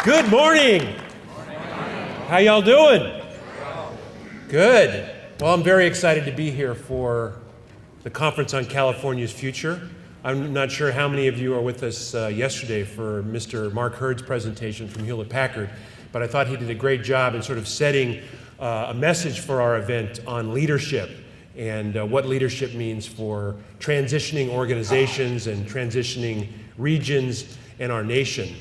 Good morning. How y'all doing? Good. Well, I'm very excited to be here for the Conference on California's Future. I'm not sure how many of you are with us yesterday for Mr. Mark Hurd's presentation from Hewlett-Packard, but I thought he did a great job in sort of setting a message for our event on leadership and what leadership means for transitioning organizations and transitioning regions and our nation.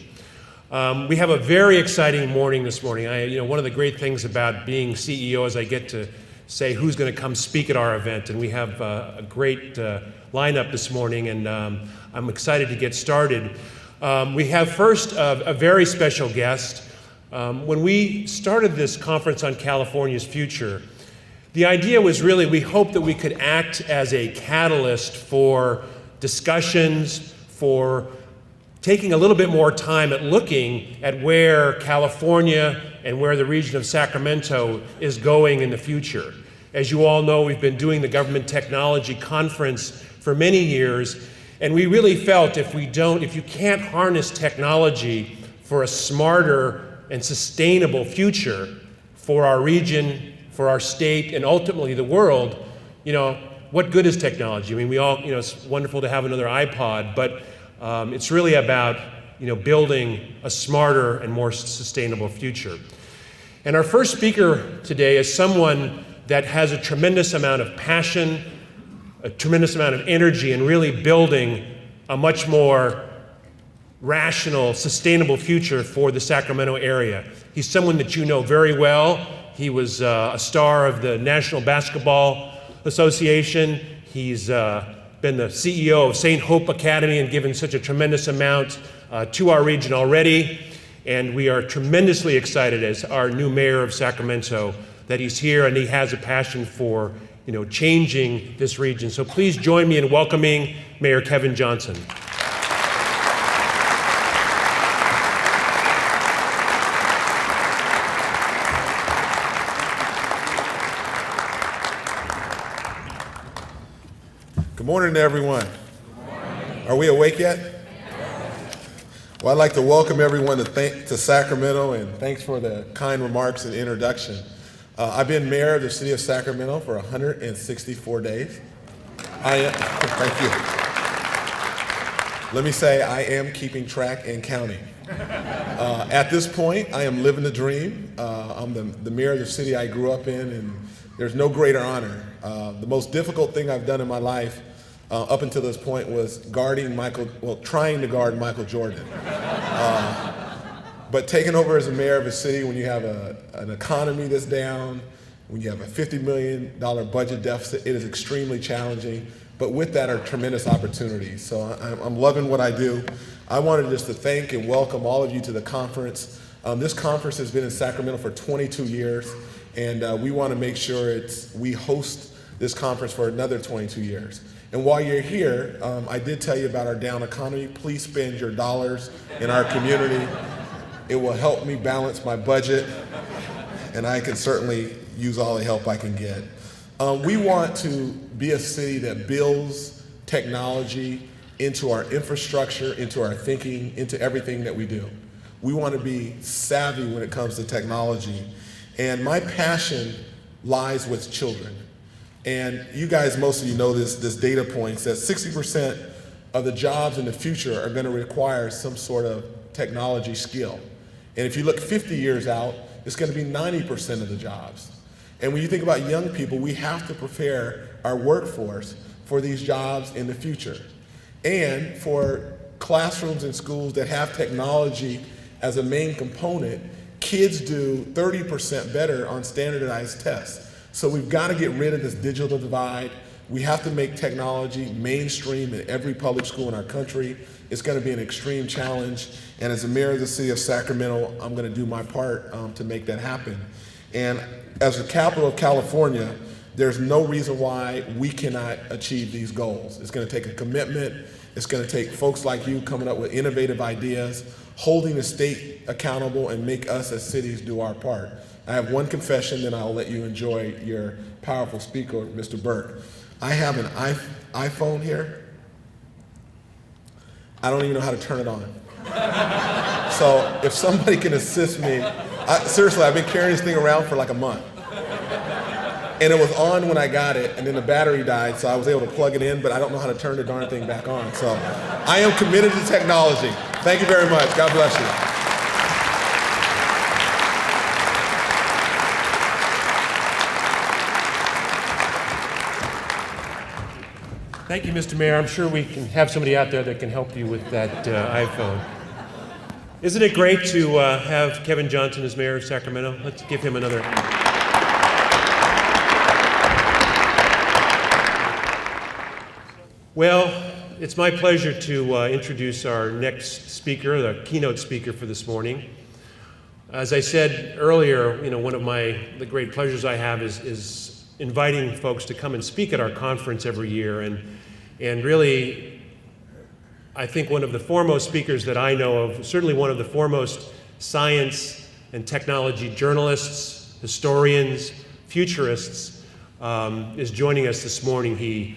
We have a very exciting morning this morning. One of the great things about being CEO is I get to say who's going to come speak at our event, and we have a great lineup this morning, and I'm excited to get started. We have first a very special guest. When we started this Conference on California's Future, the idea was really we hoped that we could act as a catalyst for discussions, for taking a little bit more time at looking at where California and where the region of Sacramento is going in the future. As you all know, we've been doing the Government Technology Conference for many years, and we really felt if you can't harness technology for a smarter and sustainable future for our region, for our state, and ultimately the world, what good is technology? I mean, it's wonderful to have another iPod, but it's really about building a smarter and more sustainable future. And our first speaker today is someone that has a tremendous amount of passion, a tremendous amount of energy in really building a much more rational, sustainable future for the Sacramento area. He's someone that you know very well. He was a star of the National Basketball Association. He's been the CEO of St. Hope Academy and given such a tremendous amount to our region already. And we are tremendously excited as our new mayor of Sacramento that he's here and he has a passion for changing this region. So please join me in welcoming Mayor Kevin Johnson. Good morning to everyone. Good morning. Are we awake yet? Well, I'd like to welcome everyone to Sacramento, and thanks for the kind remarks and introduction. I've been mayor of the city of Sacramento for 164 days. Thank you. Let me say I am keeping track and counting. At this point, I am living the dream. I'm the mayor of the city I grew up in, and there's no greater honor. The most difficult thing I've done in my life up until this point was trying to guard Michael Jordan. But taking over as a mayor of a city when you have an economy that's down, when you have a $50 million budget deficit, it is extremely challenging. But with that are tremendous opportunities. So I'm loving what I do. I wanted just to thank and welcome all of you to the conference. This conference has been in Sacramento for 22 years, and we want to make sure we host this conference for another 22 years. And while you're here, I did tell you about our down economy. Please spend your dollars in our community. It will help me balance my budget, and I can certainly use all the help I can get. We want to be a city that builds technology into our infrastructure, into our thinking, into everything that we do. We want to be savvy when it comes to technology. And my passion lies with children. And you guys, most of you know this data point says 60% of the jobs in the future are going to require some sort of technology skill. And if you look 50 years out, it's going to be 90% of the jobs. And when you think about young people, we have to prepare our workforce for these jobs in the future. And for classrooms and schools that have technology as a main component, kids do 30% better on standardized tests. So we've got to get rid of this digital divide. We have to make technology mainstream in every public school in our country. It's going to be an extreme challenge. And as the mayor of the city of Sacramento, I'm going to do my part to make that happen. And as the capital of California, there's no reason why we cannot achieve these goals. It's going to take a commitment. It's going to take folks like you coming up with innovative ideas, holding the state accountable, and make us as cities do our part. I have one confession, then I'll let you enjoy your powerful speaker, Mr. Burke. I have an iPhone here. I don't even know how to turn it on. So if somebody can assist me, seriously, I've been carrying this thing around for like a month. And it was on when I got it, and then the battery died, so I was able to plug it in, but I don't know how to turn the darn thing back on. So I am committed to technology. Thank you very much. God bless you. Thank you, Mr. Mayor. I'm sure we can have somebody out there that can help you with that iPhone. Isn't it great to have Kevin Johnson as mayor of Sacramento? Let's give him another. Well, it's my pleasure to introduce our next speaker, the keynote speaker for this morning. As I said earlier, one of the great pleasures I have is inviting folks to come and speak at our conference every year, and really, I think one of the foremost speakers that I know of, certainly one of the foremost science and technology journalists, historians, futurists, is joining us this morning. He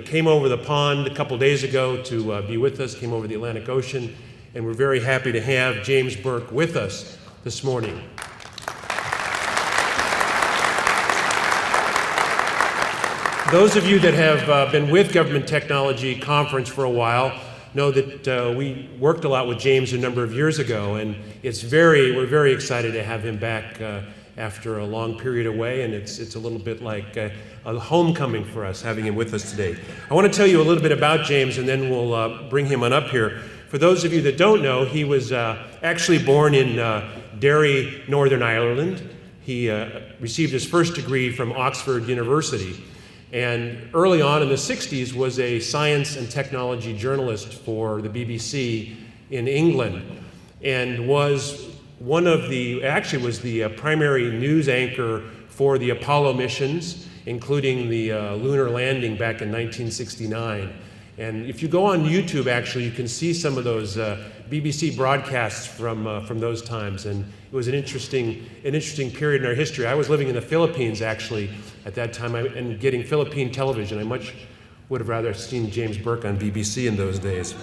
came over the pond a couple days ago to be with us, came over the Atlantic Ocean, and we're very happy to have James Burke with us this morning. Those of you that have been with Government Technology Conference for a while know that we worked a lot with James a number of years ago, and we're very excited to have him back after a long period away, and it's a little bit like a homecoming for us having him with us today. I want to tell you a little bit about James, and then we'll bring him on up here. For those of you that don't know, he was actually born in Derry, Northern Ireland. He received his first degree from Oxford University, and early on in the 60s was a science and technology journalist for the BBC in England, and was the primary news anchor for the Apollo missions, including the lunar landing back in 1969. And if you go on YouTube, actually, you can see some of those BBC broadcasts from those times. And it was an interesting period in our history. I was living in the Philippines, actually, at that time, and getting Philippine television. I much would have rather seen James Burke on BBC in those days.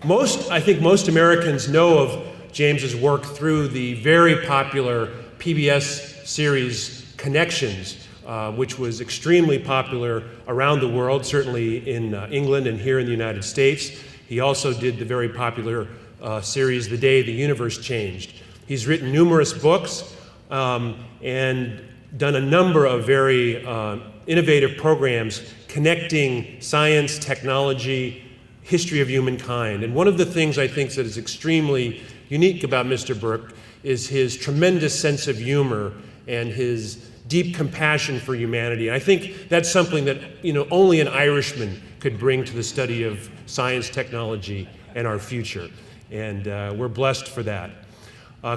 I think most Americans know of James's work through the very popular PBS series Connections, which was extremely popular around the world, certainly in England and here in the United States. He also did the very popular series The Day the Universe Changed. He's written numerous books and done a number of very innovative programs connecting science, technology, history of humankind. And one of the things I think that is extremely unique about Mr. Burke is his tremendous sense of humor and his deep compassion for humanity. And I think that's something that only an Irishman could bring to the study of science, technology, and our future. And we're blessed for that.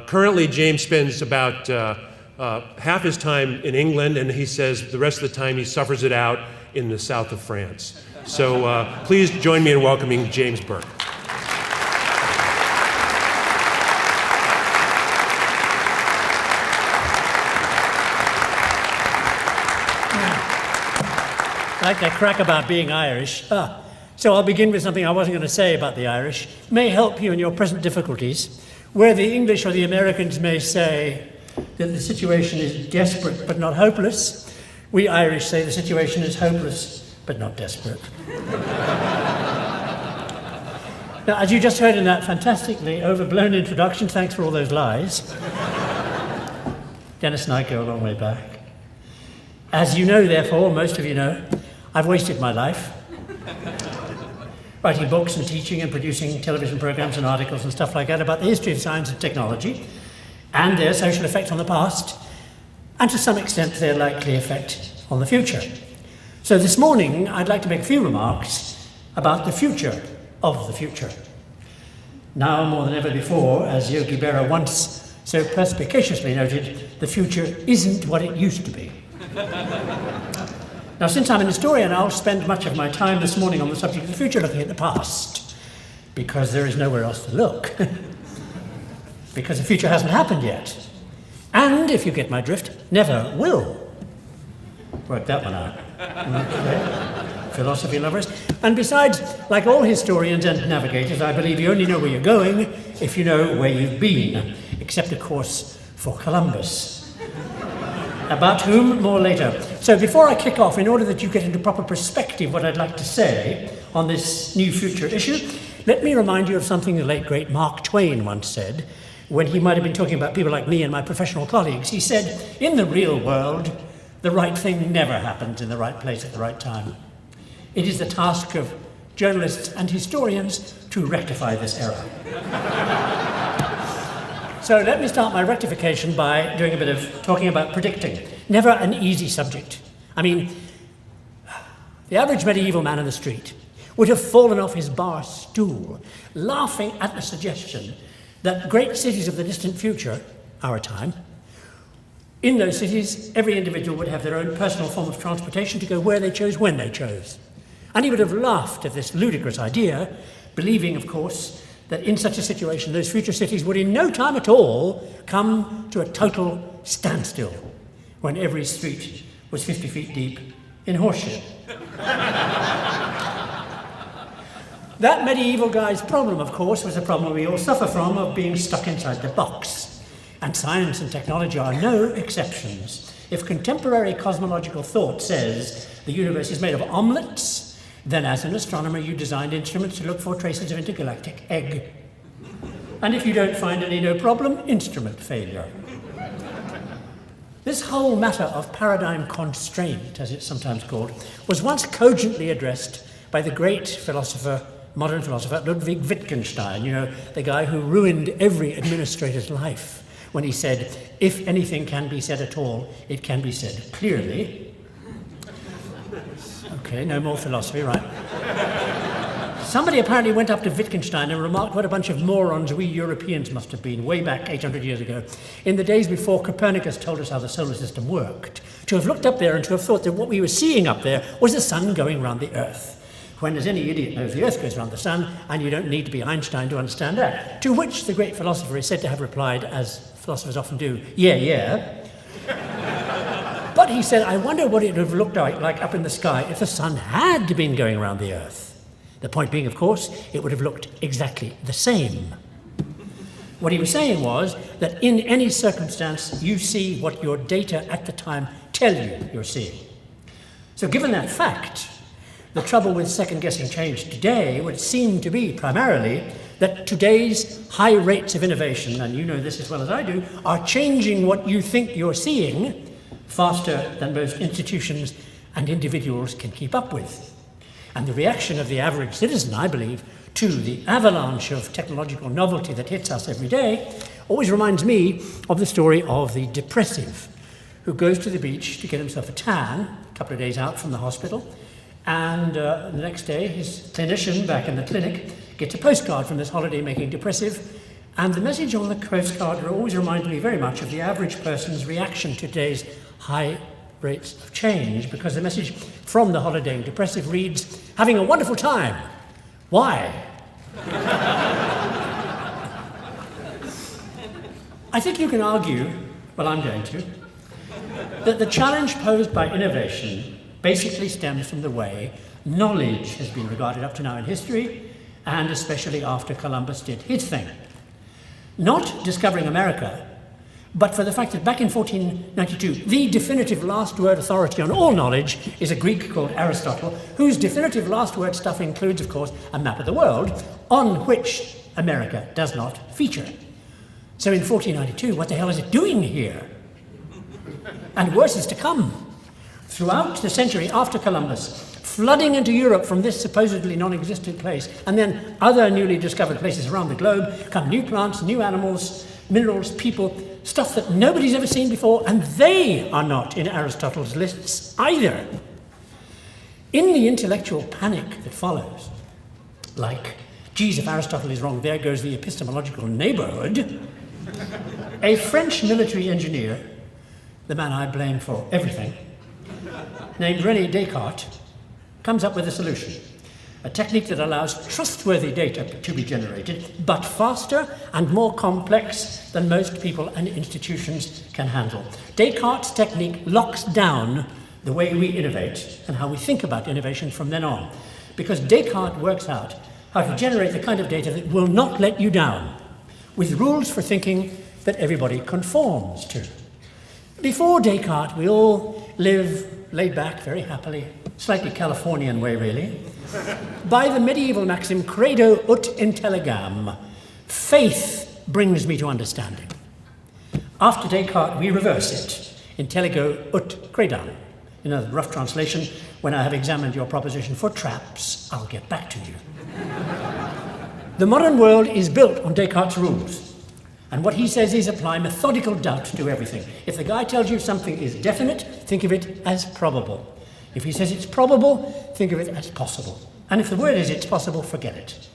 Currently, James spends about half his time in England, and he says the rest of the time he suffers it out in the south of France. So please join me in welcoming James Burke. I like that crack about being Irish. So I'll begin with something I wasn't going to say about the Irish. It may help you in your present difficulties, where the English or the Americans may say that the situation is desperate but not hopeless. We Irish say the situation is hopeless but not desperate. Now, as you just heard in that fantastically overblown introduction, thanks for all those lies, Dennis and I go a long way back. As you know, therefore, most of you know, I've wasted my life writing books and teaching and producing television programs and articles and stuff like that about the history of science and technology and their social effect on the past, and to some extent their likely effect on the future. So this morning, I'd like to make a few remarks about the future of the future. Now more than ever before, as Yogi Berra once so perspicaciously noted, the future isn't what it used to be. Now, since I'm an historian, I'll spend much of my time this morning on the subject of the future looking at the past, because there is nowhere else to look, because the future hasn't happened yet, and, if you get my drift, never will. Work that one out. Okay. philosophy lovers. And besides, like all historians and navigators, I believe you only know where you're going if you know where you've been, except, of course, for Columbus, about whom more later. So before I kick off, in order that you get into proper perspective what I'd like to say on this new future issue, let me remind you of something the late, great Mark Twain once said, when he might have been talking about people like me and my professional colleagues. He said, in the real world, the right thing never happens in the right place at the right time. It is the task of journalists and historians to rectify this error. So let me start my rectification by doing a bit of talking about predicting. Never an easy subject. I mean, the average medieval man in the street would have fallen off his bar stool, laughing at the suggestion that great cities of the distant future, our time, in those cities, every individual would have their own personal form of transportation to go where they chose, when they chose. And he would have laughed at this ludicrous idea, believing, of course, that in such a situation, those future cities would in no time at all come to a total standstill when every street was 50 feet deep in horseshit. That medieval guy's problem, of course, was a problem we all suffer from, of being stuck inside the box. And science and technology are no exceptions. If contemporary cosmological thought says the universe is made of omelets, then as an astronomer you designed instruments to look for traces of intergalactic egg. And if you don't find any, no problem, instrument failure. This whole matter of paradigm constraint, as it's sometimes called, was once cogently addressed by the great philosopher, modern philosopher, Ludwig Wittgenstein, you know, the guy who ruined every administrator's life, when he said, if anything can be said at all, it can be said clearly. Okay, no more philosophy, right. Somebody apparently went up to Wittgenstein and remarked what a bunch of morons we Europeans must have been way back 800 years ago, in the days before Copernicus told us how the solar system worked, to have looked up there and to have thought that what we were seeing up there was the sun going round the Earth. When, as any idiot knows, the Earth goes around the sun, and you don't need to be Einstein to understand that. To which the great philosopher is said to have replied, as philosophers often do, yeah, yeah. But he said, I wonder what it would have looked like up in the sky if the sun had been going around the Earth. The point being, of course, it would have looked exactly the same. What he was saying was that in any circumstance, you see what your data at the time tell you you're seeing. So given that fact, the trouble with second-guessing change today would seem to be primarily that today's high rates of innovation, and you know this as well as I do, are changing what you think you're seeing faster than most institutions and individuals can keep up with. And the reaction of the average citizen, I believe, to the avalanche of technological novelty that hits us every day always reminds me of the story of the depressive who goes to the beach to get himself a tan a couple of days out from the hospital. And the next day, his clinician back in the clinic gets a postcard from this holiday-making depressive, and the message on the postcard always reminds me very much of the average person's reaction to today's high rates of change, because the message from the holiday depressive reads, having a wonderful time. Why? I think you can argue, well, I'm going to, that the challenge posed by innovation basically stems from the way knowledge has been regarded up to now in history, and especially after Columbus did his thing. Not discovering America, but for the fact that back in 1492, the definitive last word authority on all knowledge is a Greek called Aristotle, whose definitive last word stuff includes, of course, a map of the world, on which America does not feature. So in 1492, what the hell is it doing here? And worse is to come. Throughout the century after Columbus, flooding into Europe from this supposedly non-existent place, and then other newly discovered places around the globe, come new plants, new animals, minerals, people, stuff that nobody's ever seen before, and they are not in Aristotle's lists either. In the intellectual panic that follows, like, geez, if Aristotle is wrong, there goes the epistemological neighborhood, a French military engineer, the man I blame for everything, named René Descartes, comes up with a solution, a technique that allows trustworthy data to be generated, but faster and more complex than most people and institutions can handle. Descartes' technique locks down the way we innovate and how we think about innovation from then on. Because Descartes works out how to generate the kind of data that will not let you down, with rules for thinking that everybody conforms to. Before Descartes, we all live laid back, very happily, slightly Californian way really, by the medieval maxim, credo ut intelligam, faith brings me to understanding. After Descartes, we reverse it, intelligo ut credam. In a rough translation, when I have examined your proposition for traps, I'll get back to you. The modern world is built on Descartes' rules. And what he says is apply methodical doubt to everything. If the guy tells you something is definite, think of it as probable. If he says it's probable, think of it as possible. And if the word is it's possible, forget it.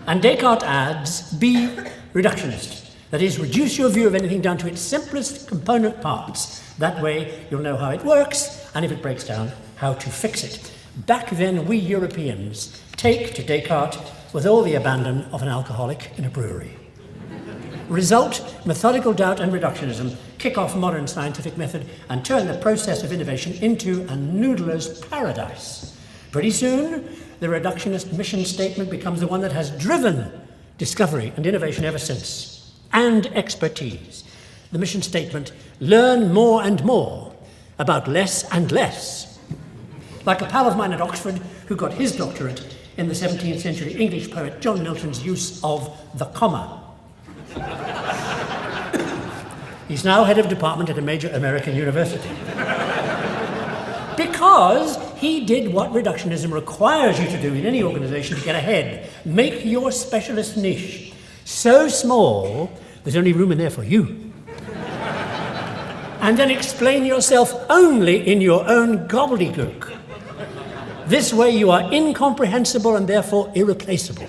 And Descartes adds, be reductionist. That is, reduce your view of anything down to its simplest component parts. That way you'll know how it works, and if it breaks down, how to fix it. Back then, we Europeans take to Descartes with all the abandon of an alcoholic in a brewery. Result, methodical doubt and reductionism kick off modern scientific method and turn the process of innovation into a noodler's paradise. Pretty soon, the reductionist mission statement becomes the one that has driven discovery and innovation ever since, and expertise. The mission statement, learn more and more about less and less. Like a pal of mine at Oxford who got his doctorate in the 17th century English poet John Milton's use of the comma. He's now head of department at a major American university. Because he did what reductionism requires you to do in any organization to get ahead. Make your specialist niche so small there's only room in there for you. And then explain yourself only in your own gobbledygook. This way you are incomprehensible and therefore irreplaceable.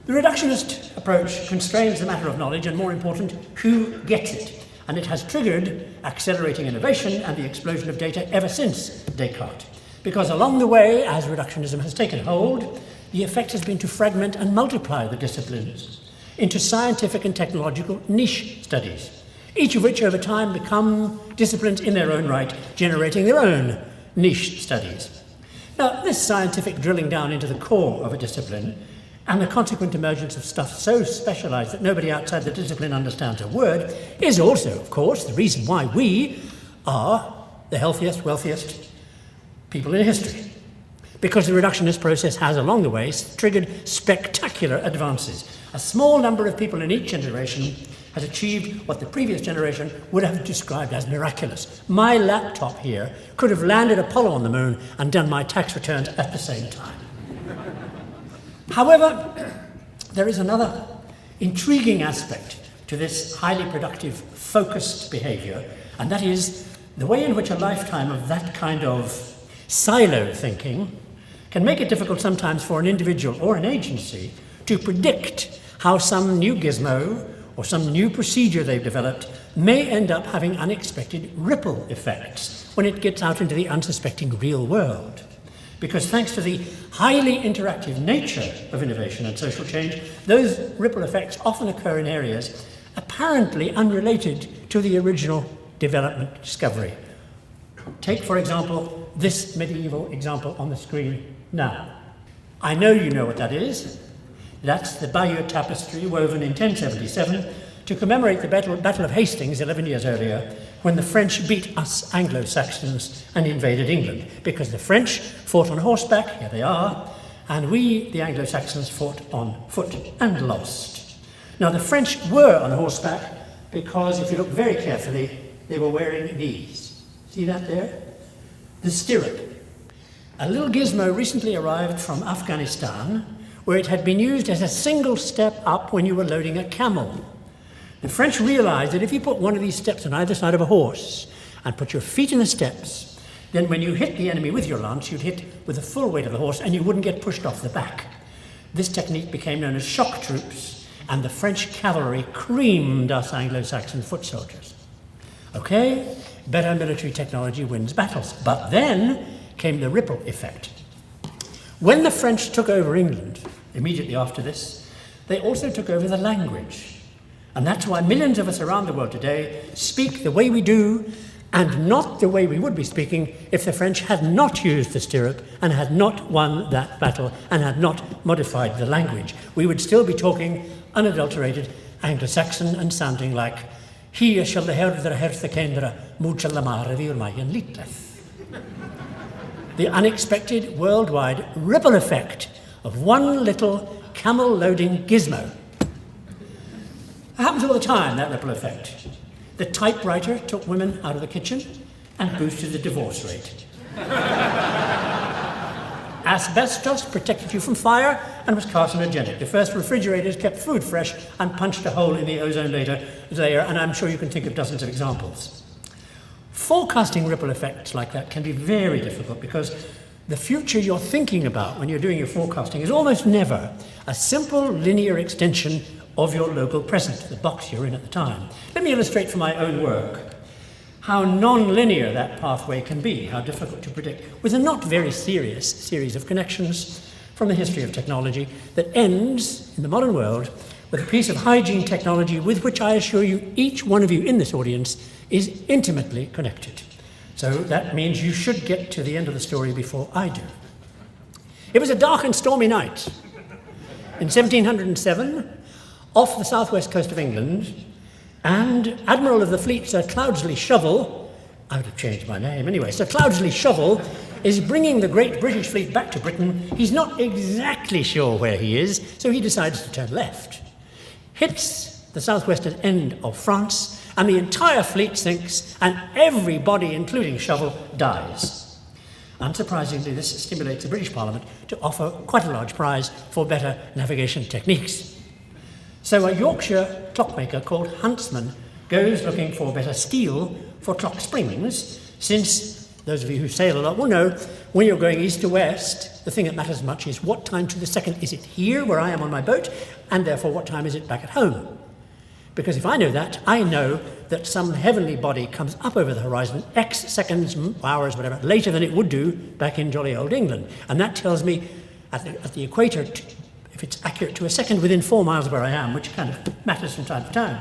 The reductionist approach constrains the matter of knowledge and, more important, who gets it. And it has triggered accelerating innovation and the explosion of data ever since Descartes. Because along the way, as reductionism has taken hold, the effect has been to fragment and multiply the disciplines into scientific and technological niche studies, each of which over time become disciplines in their own right, generating their own niche studies. Now, this scientific drilling down into the core of a discipline and the consequent emergence of stuff so specialized that nobody outside the discipline understands a word is also, of course, the reason why we are the healthiest, wealthiest people in history. Because the reductionist process has, along the way, triggered spectacular advances. A small number of people in each generation has achieved what the previous generation would have described as miraculous. My laptop here could have landed Apollo on the moon and done my tax returns at the same time. However, there is another intriguing aspect to this highly productive, focused behavior, and that is the way in which a lifetime of that kind of silo thinking can make it difficult sometimes for an individual or an agency to predict how some new gizmo or some new procedure they've developed may end up having unexpected ripple effects when it gets out into the unsuspecting real world. Because thanks to the highly interactive nature of innovation and social change, those ripple effects often occur in areas apparently unrelated to the original development discovery. Take, for example, this medieval example on the screen now. I know you know what that is. That's the Bayeux Tapestry woven in 1077 to commemorate the Battle of Hastings 11 years earlier, when the French beat us Anglo-Saxons and invaded England. Because the French fought on horseback, here they are, and we, the Anglo-Saxons, fought on foot and lost. Now, the French were on horseback because, if you look very carefully, they were wearing these. See that there? The stirrup. A little gizmo recently arrived from Afghanistan, where it had been used as a single step up when you were loading a camel. The French realized that if you put one of these steps on either side of a horse and put your feet in the steps, then when you hit the enemy with your lance, you'd hit with the full weight of the horse and you wouldn't get pushed off the back. This technique became known as shock troops, and the French cavalry creamed us Anglo-Saxon foot soldiers. Okay, better military technology wins battles. But then came the ripple effect. When the French took over England, immediately after this, they also took over the language. And that's why millions of us around the world today speak the way we do, and not the way we would be speaking if the French had not used the stirrup and had not won that battle and had not modified the language. We would still be talking unadulterated Anglo-Saxon and sounding like Hier shall the herder herthekendra mucha lamara virmayan litleth. The unexpected worldwide ripple effect of one little camel-loading gizmo. It happens all the time, that ripple effect. The typewriter took women out of the kitchen and boosted the divorce rate. Asbestos protected you from fire and was carcinogenic. The first refrigerators kept food fresh and punched a hole in the ozone layer, and I'm sure you can think of dozens of examples. Forecasting ripple effects like that can be very difficult because the future you're thinking about when you're doing your forecasting is almost never a simple linear extension of your local present, the box you're in at the time. Let me illustrate from my own work how non-linear that pathway can be, how difficult to predict, with a not very serious series of connections from the history of technology that ends in the modern world with a piece of hygiene technology with which I assure you each one of you in this audience is intimately connected. So that means you should get to the end of the story before I do. It was a dark and stormy night. In 1707, off the southwest coast of England, and Admiral of the Fleet Sir Cloudsley Shovel, I would have changed my name anyway, Sir Cloudsley Shovel is bringing the great British fleet back to Britain. He's not exactly sure where he is, so he decides to turn left. Hits the southwestern end of France, and the entire fleet sinks, and everybody, including Shovel, dies. Unsurprisingly, this stimulates the British Parliament to offer quite a large prize for better navigation techniques. So a Yorkshire clockmaker called Huntsman goes looking for better steel for clock springs, since those of you who sail a lot will know when you're going east to west, the thing that matters much is what time to the second is it here where I am on my boat, and therefore what time is it back at home. Because if I know that, I know that some heavenly body comes up over the horizon X seconds, hours, whatever, later than it would do back in jolly old England. And that tells me at the equator, if it's accurate to a second within 4 miles of where I am, which kind of matters from time to time.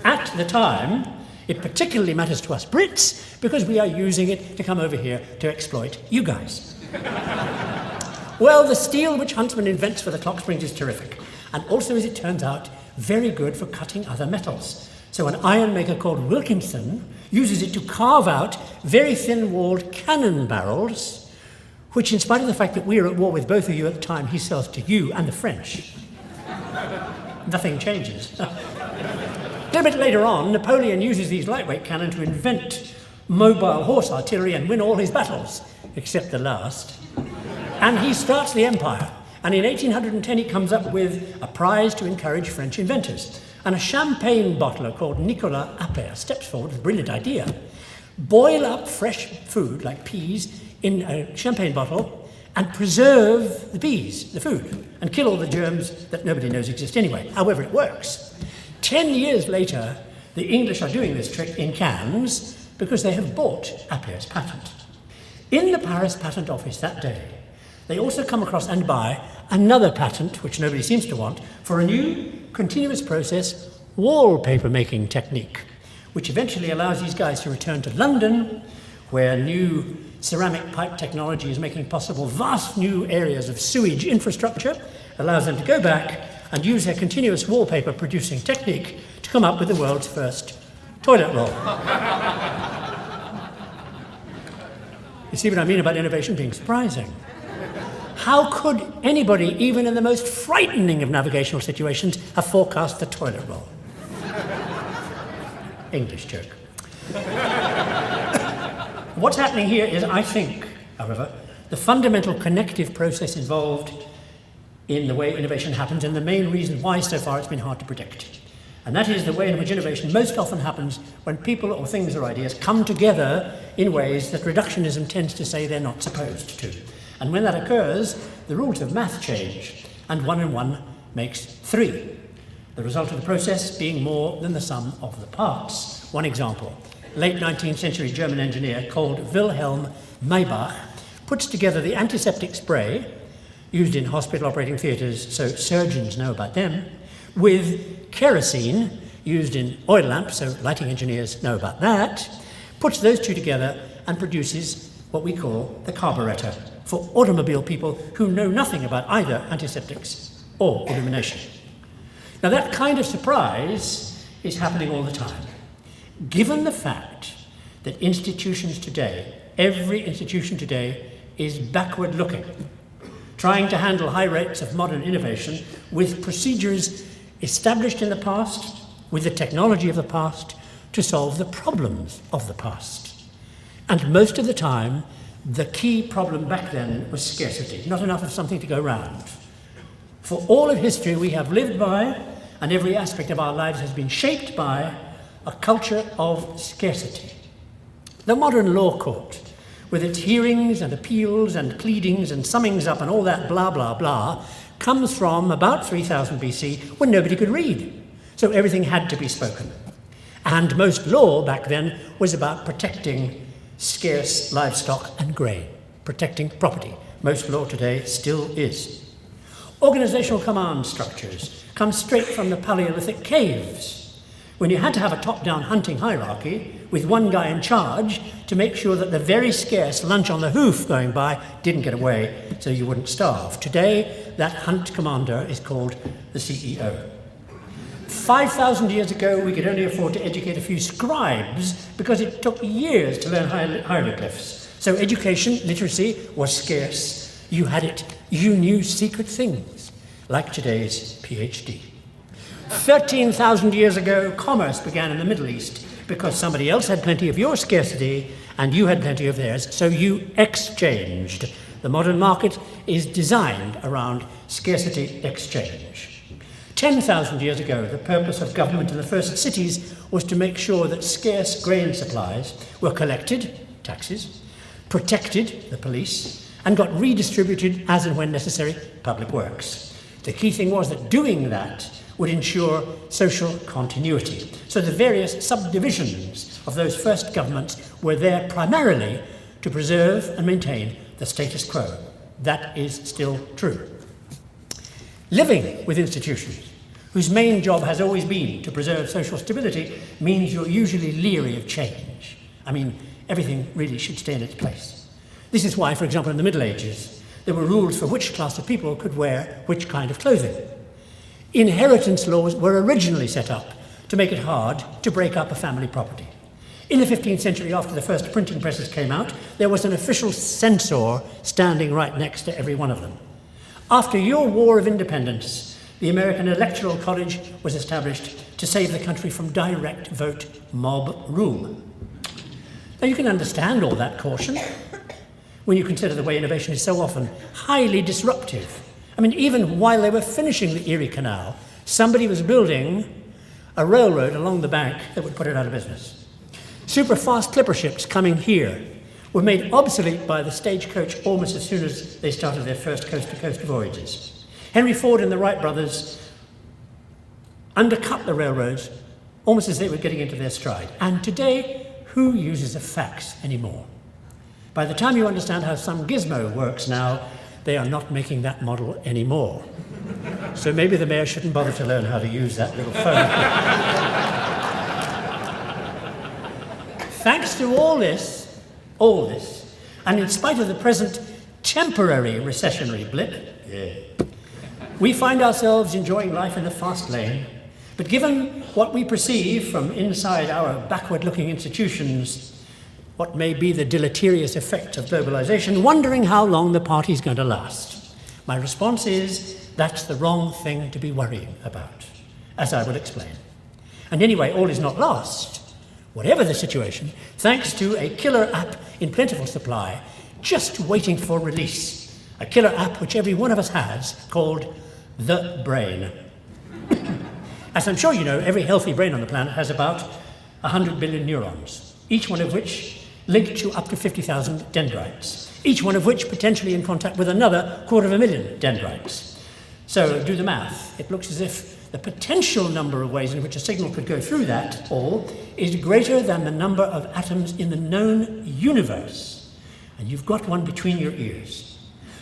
At the time, it particularly matters to us Brits because we are using it to come over here to exploit you guys. Well, the steel which Huntsman invents for the clock springs is terrific, and also, as it turns out, very good for cutting other metals. So an iron maker called Wilkinson uses it to carve out very thin-walled cannon barrels, which, in spite of the fact that we are at war with both of you at the time, he sells to you and the French. Nothing changes. A little bit later on, Napoleon uses these lightweight cannon to invent mobile horse artillery and win all his battles, except the last. And he starts the empire. And in 1810, he comes up with a prize to encourage French inventors. And a champagne bottler called Nicolas Appert steps forward with a brilliant idea. Boil up fresh food, like peas, in a champagne bottle, and preserve the peas, the food, and kill all the germs that nobody knows exist anyway. However, it works. 10 years later, the English are doing this trick in cans because they have bought Appert's patent. In the Paris Patent Office that day, they also come across and buy another patent, which nobody seems to want, for a new continuous process wallpaper making technique, which eventually allows these guys to return to London, where new ceramic pipe technology is making possible vast new areas of sewage infrastructure, allows them to go back and use their continuous wallpaper producing technique to come up with the world's first toilet roll. You see what I mean about innovation being surprising? How could anybody, even in the most frightening of navigational situations, have forecast the toilet roll? English joke. What's happening here is, I think, however, the fundamental connective process involved in the way innovation happens, and the main reason why so far it's been hard to predict. And that is the way in which innovation most often happens when people or things or ideas come together in ways that reductionism tends to say they're not supposed to. And when that occurs, the rules of math change, and 1 and 1 makes 3. The result of the process being more than the sum of the parts. One example, late 19th century German engineer called Wilhelm Maybach puts together the antiseptic spray used in hospital operating theatres, so surgeons know about them, with kerosene used in oil lamps, so lighting engineers know about that, puts those two together and produces what we call the carburetor for automobile people who know nothing about either antiseptics or illumination. Now that kind of surprise is happening all the time. Given the fact that institutions today, every institution today, is backward looking, trying to handle high rates of modern innovation with procedures established in the past, with the technology of the past, to solve the problems of the past. And most of the time, the key problem back then was scarcity, not enough of something to go round. For all of history, we have lived by, and every aspect of our lives has been shaped by, a culture of scarcity. The modern law court, with its hearings and appeals and pleadings and summings up and all that blah, blah, blah, comes from about 3000 BC when nobody could read. So everything had to be spoken. And most law back then was about protecting scarce livestock and grain, protecting property. Most law today still is. Organizational command structures come straight from the Paleolithic caves, when you had to have a top-down hunting hierarchy with one guy in charge to make sure that the very scarce lunch on the hoof going by didn't get away so you wouldn't starve. Today, that hunt commander is called the CEO. 5,000 years ago, we could only afford to educate a few scribes because it took years to learn hieroglyphs. So education, literacy, was scarce. You had it. You knew secret things, like today's PhD. 13,000 years ago, commerce began in the Middle East because somebody else had plenty of your scarcity and you had plenty of theirs, so you exchanged. The modern market is designed around scarcity exchange. 10,000 years ago, the purpose of government in the first cities was to make sure that scarce grain supplies were collected, taxes, protected, the police, and got redistributed as and when necessary, public works. The key thing was that doing that would ensure social continuity. So the various subdivisions of those first governments were there primarily to preserve and maintain the status quo. That is still true. Living with institutions whose main job has always been to preserve social stability means you're usually leery of change. I mean, everything really should stay in its place. This is why, for example, in the Middle Ages, there were rules for which class of people could wear which kind of clothing. Inheritance laws were originally set up to make it hard to break up a family property. In the 15th century, after the first printing presses came out, there was an official censor standing right next to every one of them. After your War of Independence, the American Electoral College was established to save the country from direct vote mob rule. Now you can understand all that caution when you consider the way innovation is so often highly disruptive. I mean, even while they were finishing the Erie Canal, somebody was building a railroad along the bank that would put it out of business. Super-fast clipper ships coming here were made obsolete by the stagecoach almost as soon as they started their first coast-to-coast voyages. Henry Ford and the Wright brothers undercut the railroads almost as they were getting into their stride. And today, who uses a fax anymore? By the time you understand how some gizmo works now, they are not making that model anymore. So maybe the mayor shouldn't bother to learn how to use that little phone. Thanks to all this, and in spite of the present temporary recessionary blip, we find ourselves enjoying life in the fast lane. But given what we perceive from inside our backward-looking institutions, what may be the deleterious effect of globalization, wondering how long the party's going to last. My response is, that's the wrong thing to be worrying about, as I will explain. And anyway, all is not lost. Whatever the situation, thanks to a killer app in plentiful supply, just waiting for release. A killer app which every one of us has, called the brain. As I'm sure you know, every healthy brain on the planet has about 100 billion neurons, each one of which linked to up to 50,000 dendrites, each one of which potentially in contact with another 250,000 dendrites. So do the math. It looks as if the potential number of ways in which a signal could go through that all is greater than the number of atoms in the known universe. And you've got one between your ears.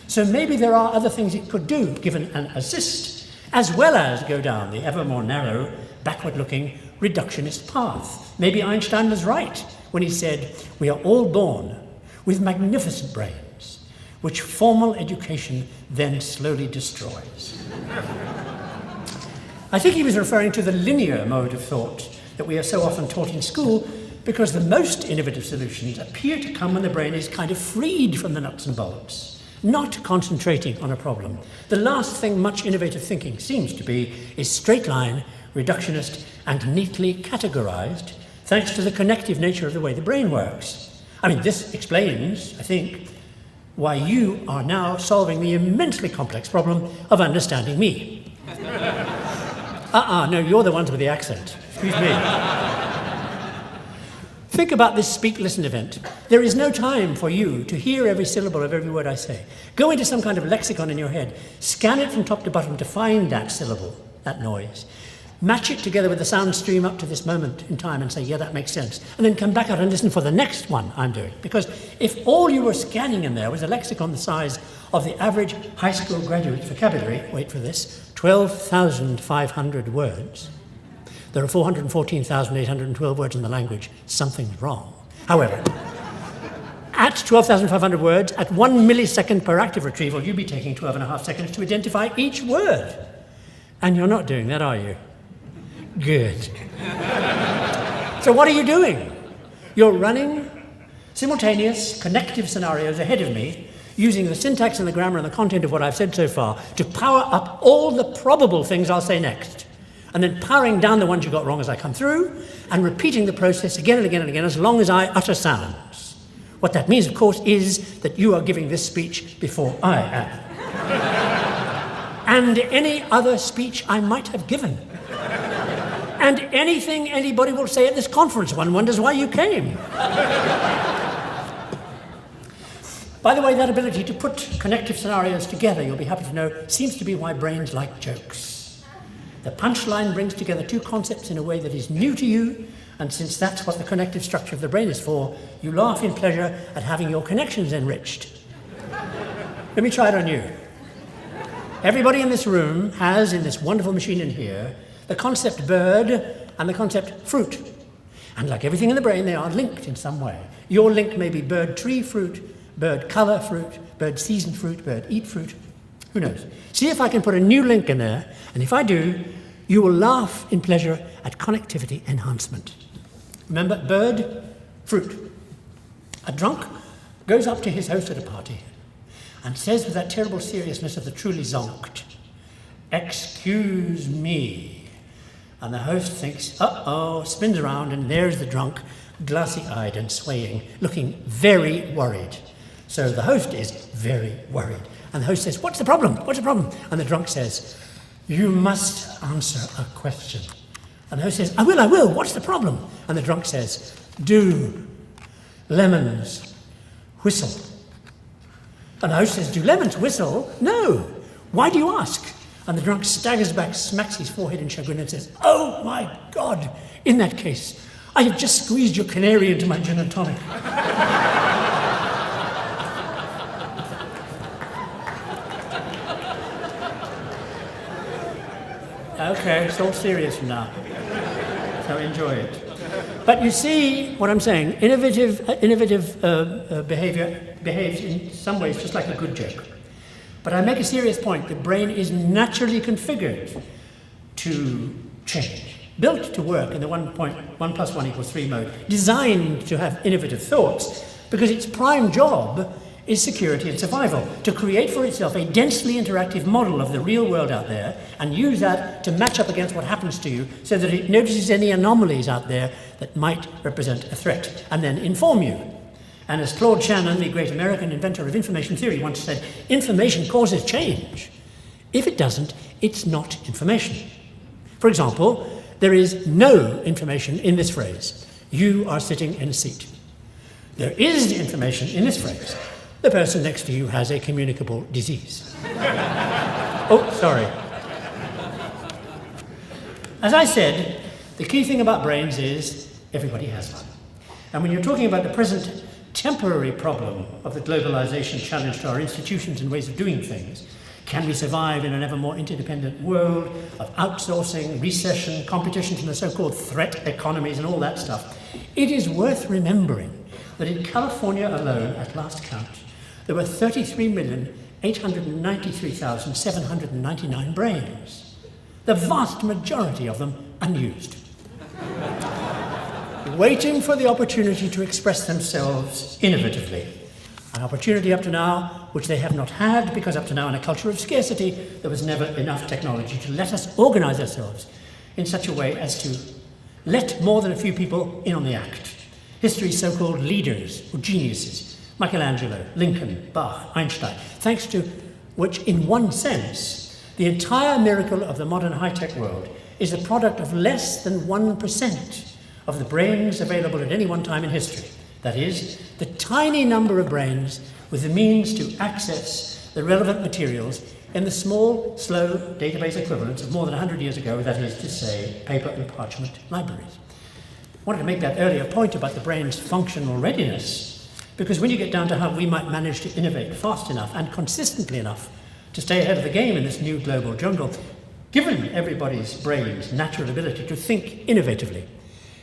So maybe there are other things it could do, given an assist, as well as go down the ever more narrow, backward-looking, reductionist path. Maybe Einstein was right when he said, we are all born with magnificent brains, which formal education then slowly destroys. I think he was referring to the linear mode of thought that we are so often taught in school, because the most innovative solutions appear to come when the brain is kind of freed from the nuts and bolts, not concentrating on a problem. The last thing much innovative thinking seems to be is straight line, reductionist, and neatly categorized, thanks to the connective nature of the way the brain works. I mean, this explains, I think, why you are now solving the immensely complex problem of understanding me. No, you're the ones with the accent. Excuse me. Think about this speak-listen event. There is no time for you to hear every syllable of every word I say. Go into some kind of lexicon in your head, scan it from top to bottom to find that syllable, that noise. Match it together with the sound stream up to this moment in time and say, yeah, that makes sense. And then come back out and listen for the next one I'm doing. Because if all you were scanning in there was a lexicon the size of the average high school graduate's vocabulary, wait for this, 12,500 words, there are 414,812 words in the language. Something's wrong. However, at 12,500 words, at 1 millisecond per active retrieval, you'd be taking 12.5 seconds to identify each word. And you're not doing that, are you? Good. So what are you doing? You're running simultaneous connective scenarios ahead of me, using the syntax and the grammar and the content of what I've said so far to power up all the probable things I'll say next, and then powering down the ones you got wrong as I come through, and repeating the process again and again and again as long as I utter sounds. What that means, of course, is that you are giving this speech before I am. And any other speech I might have given. And anything anybody will say at this conference, one wonders why you came. By the way, that ability to put connective scenarios together, you'll be happy to know, seems to be why brains like jokes. The punchline brings together two concepts in a way that is new to you, and since that's what the connective structure of the brain is for, you laugh in pleasure at having your connections enriched. Let me try it on you. Everybody in this room has, in this wonderful machine in here, the concept bird and the concept fruit. And like everything in the brain, they are linked in some way. Your link may be bird tree fruit, bird color fruit, bird season fruit, bird eat fruit. Who knows? See if I can put a new link in there, and if I do, you will laugh in pleasure at connectivity enhancement. Remember, bird, fruit. A drunk goes up to his host at a party and says with that terrible seriousness of the truly zonked, "Excuse me." And the host thinks, uh-oh, spins around, and there's the drunk, glassy-eyed and swaying, looking very worried. So the host is very worried. And the host says, "What's the problem? What's the problem?" And the drunk says, "You must answer a question." And the host says, I will, what's the problem?" And the drunk says, "Do lemons whistle?" And the host says, "Do lemons whistle?" "No." "Why do you ask?" And the drunk staggers back, smacks his forehead in chagrin and says, "Oh my God, in that case, I have just squeezed your canary into my gin and tonic." Okay, it's all serious from now, so enjoy it. But you see what I'm saying, innovative behavior behaves in some ways just like a good joke. But I make a serious point, the brain is naturally configured to change, built to work in the 1 + 1 = 3 mode, designed to have innovative thoughts, because its prime job is security and survival, to create for itself a densely interactive model of the real world out there and use that to match up against what happens to you so that it notices any anomalies out there that might represent a threat and then inform you. And as Claude Shannon, the great American inventor of information theory, once said, information causes change. If it doesn't, it's not information. For example, there is no information in this phrase, "You are sitting in a seat." There is information in this phrase, "The person next to you has a communicable disease." Oh, sorry. As I said, the key thing about brains is everybody has one. And when you're talking about the present temporary problem of the globalization challenge to our institutions and ways of doing things, Can we survive in an ever more interdependent world of outsourcing, recession, competition from the so-called threat economies and all that stuff? It is worth remembering that in California alone, at last count, there were 33,893,799 brains, the vast majority of them unused, waiting for the opportunity to express themselves innovatively. An opportunity up to now which they have not had, because up to now in a culture of scarcity there was never enough technology to let us organize ourselves in such a way as to let more than a few people in on the act. History's so-called leaders or geniuses, Michelangelo, Lincoln, Bach, Einstein, thanks to which in one sense the entire miracle of the modern high-tech world is the product of less than 1% of the brains available at any one time in history. That is, the tiny number of brains with the means to access the relevant materials in the small, slow database equivalents of more than 100 years ago, that is to say, paper and parchment libraries. I wanted to make that earlier point about the brain's functional readiness, because when you get down to how we might manage to innovate fast enough and consistently enough to stay ahead of the game in this new global jungle, given everybody's brain's natural ability to think innovatively,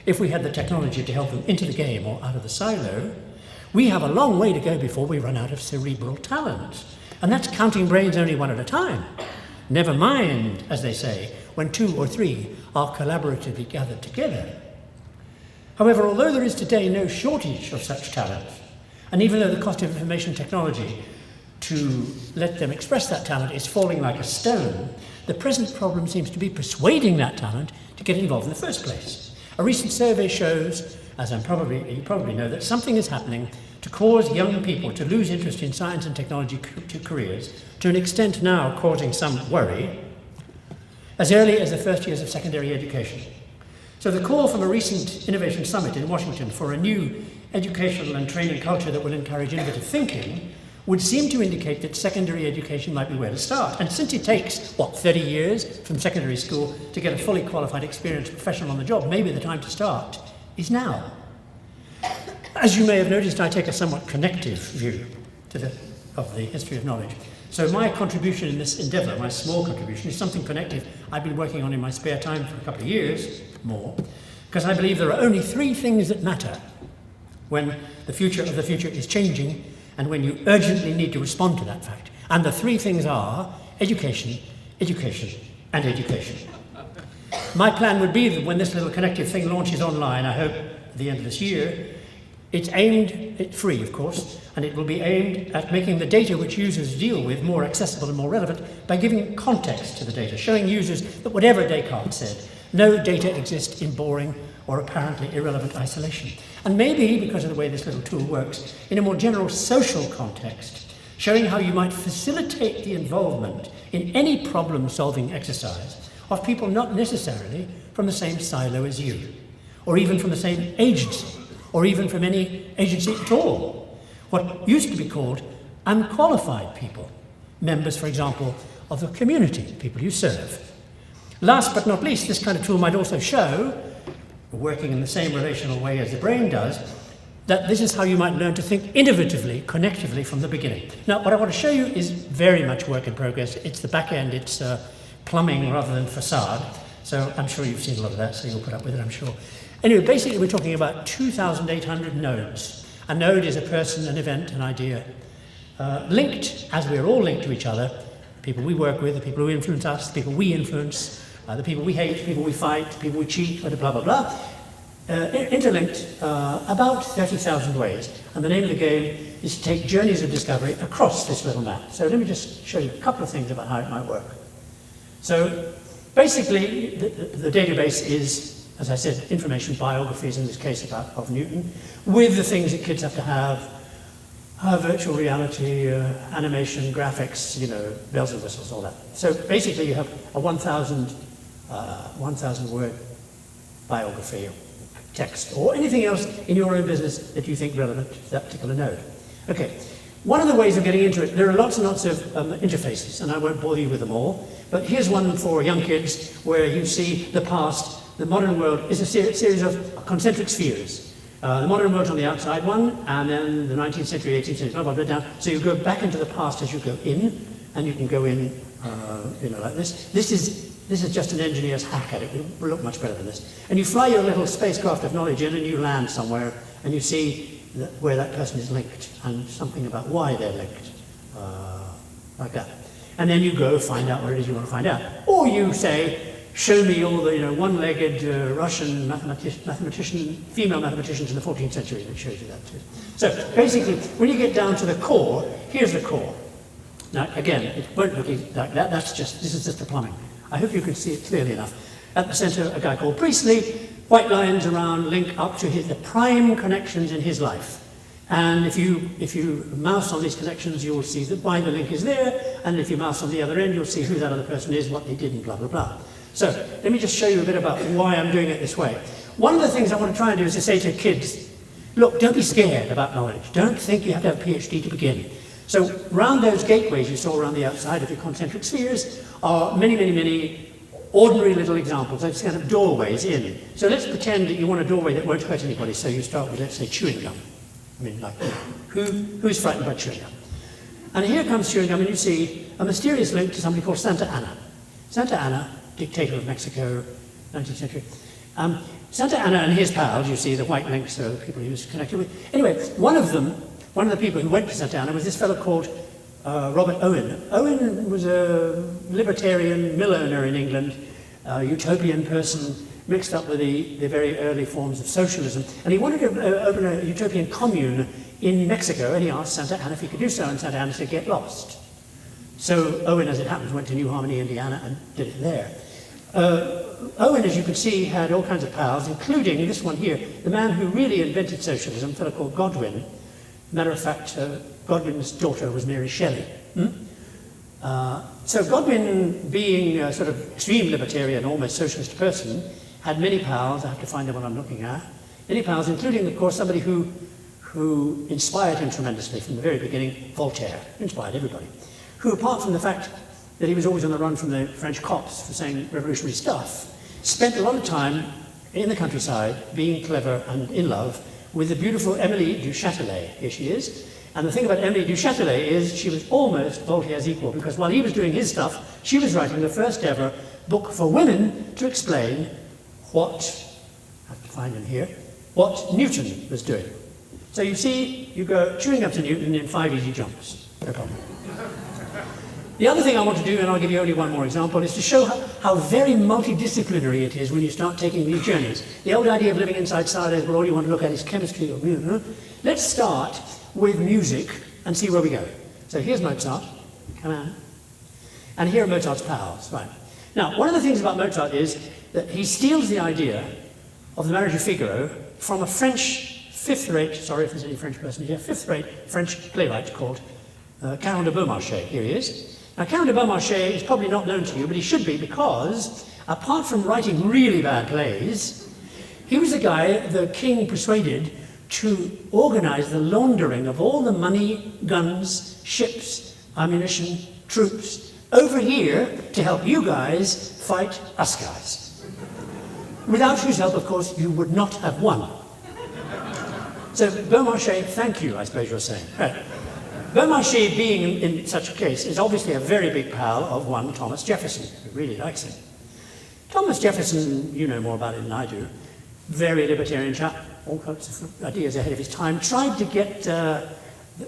if we had the technology to help them into the game or out of the silo, we have a long way to go before we run out of cerebral talent. And that's counting brains only one at a time. Never mind, as they say, when 2 or 3 are collaboratively gathered together. However, although there is today no shortage of such talent, and even though the cost of information technology to let them express that talent is falling like a stone, the present problem seems to be persuading that talent to get involved in the first place. A recent survey shows, as you probably know, that something is happening to cause young people to lose interest in science and technology careers, to an extent now causing some worry, as early as the first years of secondary education. So the call from a recent innovation summit in Washington for a new educational and training culture that will encourage innovative thinking would seem to indicate that secondary education might be where to start. And since it takes, 30 years from secondary school to get a fully qualified, experienced professional on the job, maybe the time to start is now. As you may have noticed, I take a somewhat connective view of the history of knowledge. So my contribution in this endeavour, my small contribution, is something connective I've been working on in my spare time for a couple of years, more, because I believe there are only 3 things that matter when the future of the future is changing and when you urgently need to respond to that fact. And the 3 things are education, education, and education. My plan would be that when this little connective thing launches online, I hope at the end of this year, it's free, of course, and it will be aimed at making the data which users deal with more accessible and more relevant by giving context to the data, showing users that whatever Descartes said, no data exists in boring or apparently irrelevant isolation. And maybe, because of the way this little tool works, in a more general social context, showing how you might facilitate the involvement in any problem-solving exercise of people not necessarily from the same silo as you, or even from the same agency, or even from any agency at all. What used to be called unqualified people, members, for example, of the community, people you serve. Last but not least, this kind of tool might also show, working in the same relational way as the brain does, that this is how you might learn to think innovatively, connectively from the beginning. Now, what I want to show you is very much work in progress. It's the back end, it's plumbing rather than facade. So I'm sure you've seen a lot of that, so you'll put up with it, I'm sure. Anyway, basically we're talking about 2,800 nodes. A node is a person, an event, an idea, linked, as we're all linked to each other, people we work with, the people who influence us, the people we influence, the people we hate, the people we fight, the people we cheat, blah, blah, blah, interlinked about 30,000 ways. And the name of the game is to take journeys of discovery across this little map. So let me just show you a couple of things about how it might work. So basically, the database is, as I said, information biographies, in this case of Newton, with the things that kids have to have, virtual reality, animation, graphics, bells and whistles, all that. So basically you have a 1,000 word biography, or text, or anything else in your own business that you think relevant to that particular node. Okay, one of the ways of getting into it, there are lots and lots of interfaces, and I won't bore you with them all, but here's one for young kids where you see the past. The modern world is a series of concentric spheres. The modern world's on the outside one, and then the 19th century, 18th century, blah, blah, blah, down. So you go back into the past as you go in, and you can go in, like this. This is just an engineer's hack at it. It will look much better than this. And you fly your little spacecraft of knowledge in, and you land somewhere, and you see where that person is linked, and something about why they're linked, like that. And then you go find out what it is you want to find out. Or you say, show me all the one-legged Russian female mathematicians in the 14th century, and it shows you that too. So basically, when you get down to the core, here's the core. Now again, it won't look like that. This is just the plumbing. I hope you can see it clearly enough. At the center, a guy called Priestley. White lines around link up to the prime connections in his life. And if you mouse on these connections, you will see why the link is there. And if you mouse on the other end, you'll see who that other person is, what they did, and blah, blah, blah. So let me just show you a bit about why I'm doing it this way. One of the things I want to try and do is to say to kids, look, don't be scared about knowledge. Don't think you have to have a PhD to begin. So round those gateways you saw around the outside of your concentric spheres are many, many, many ordinary little examples. Those kind of doorways in. So let's pretend that you want a doorway that won't hurt anybody. So you start with, let's say, chewing gum. I mean, like, who's frightened by chewing gum? And here comes chewing gum, and you see a mysterious link to somebody called Santa Anna. Santa Anna, dictator of Mexico, 19th century. Santa Anna and his pals, you see the white links are the people he was connected with. Anyway, one of the people who went to Santa Anna was this fellow called Robert Owen. Owen was a libertarian mill owner in England, a utopian person mixed up with the very early forms of socialism. And he wanted to open a utopian commune in Mexico, and he asked Santa Anna if he could do so, and Santa Anna said, get lost. So Owen, as it happens, went to New Harmony, Indiana, and did it there. Owen, as you can see, had all kinds of pals, including this one here, the man who really invented socialism, a fellow called Godwin. Matter of fact, Godwin's daughter was Mary Shelley. So Godwin, being a sort of extreme libertarian, almost socialist person, had many pals. I have to find the one I'm looking at. Many pals, including, of course, somebody who inspired him tremendously from the very beginning, Voltaire. Inspired everybody. Who, apart from the fact that he was always on the run from the French cops for saying revolutionary stuff, spent a lot of time in the countryside, being clever and in love with the beautiful Émilie du Châtelet. Here she is. And the thing about Émilie du Châtelet is she was almost Voltaire's equal, because while he was doing his stuff, she was writing the first ever book for women to explain what, I have to find him here, what Newton was doing. So you see, you go chewing up to Newton in 5 easy jumps. No problem. The other thing I want to do, and I'll give you only one more example, is to show how very multidisciplinary it is when you start taking these journeys. The old idea of living inside silos where all you want to look at is chemistry or music. Let's start with music and see where we go. So here's Mozart. Come on. And here are Mozart's pals. Right. Now, one of the things about Mozart is that he steals the idea of the Marriage of Figaro from a French fifth-rate, sorry if there's any French person here, fifth-rate French playwright called Count de Beaumarchais. Here he is. Now, Count de Beaumarchais is probably not known to you, but he should be, because apart from writing really bad plays, he was the guy the king persuaded to organize the laundering of all the money, guns, ships, ammunition, troops over here to help you guys fight us guys. Without whose help, of course, you would not have won. So, Beaumarchais, thank you, I suppose you're saying. Right. Beaumarchais, being in such a case, is obviously a very big pal of one Thomas Jefferson, who really likes him. Thomas Jefferson, you know more about it than I do, very libertarian chap, all kinds of ideas ahead of his time, tried to get the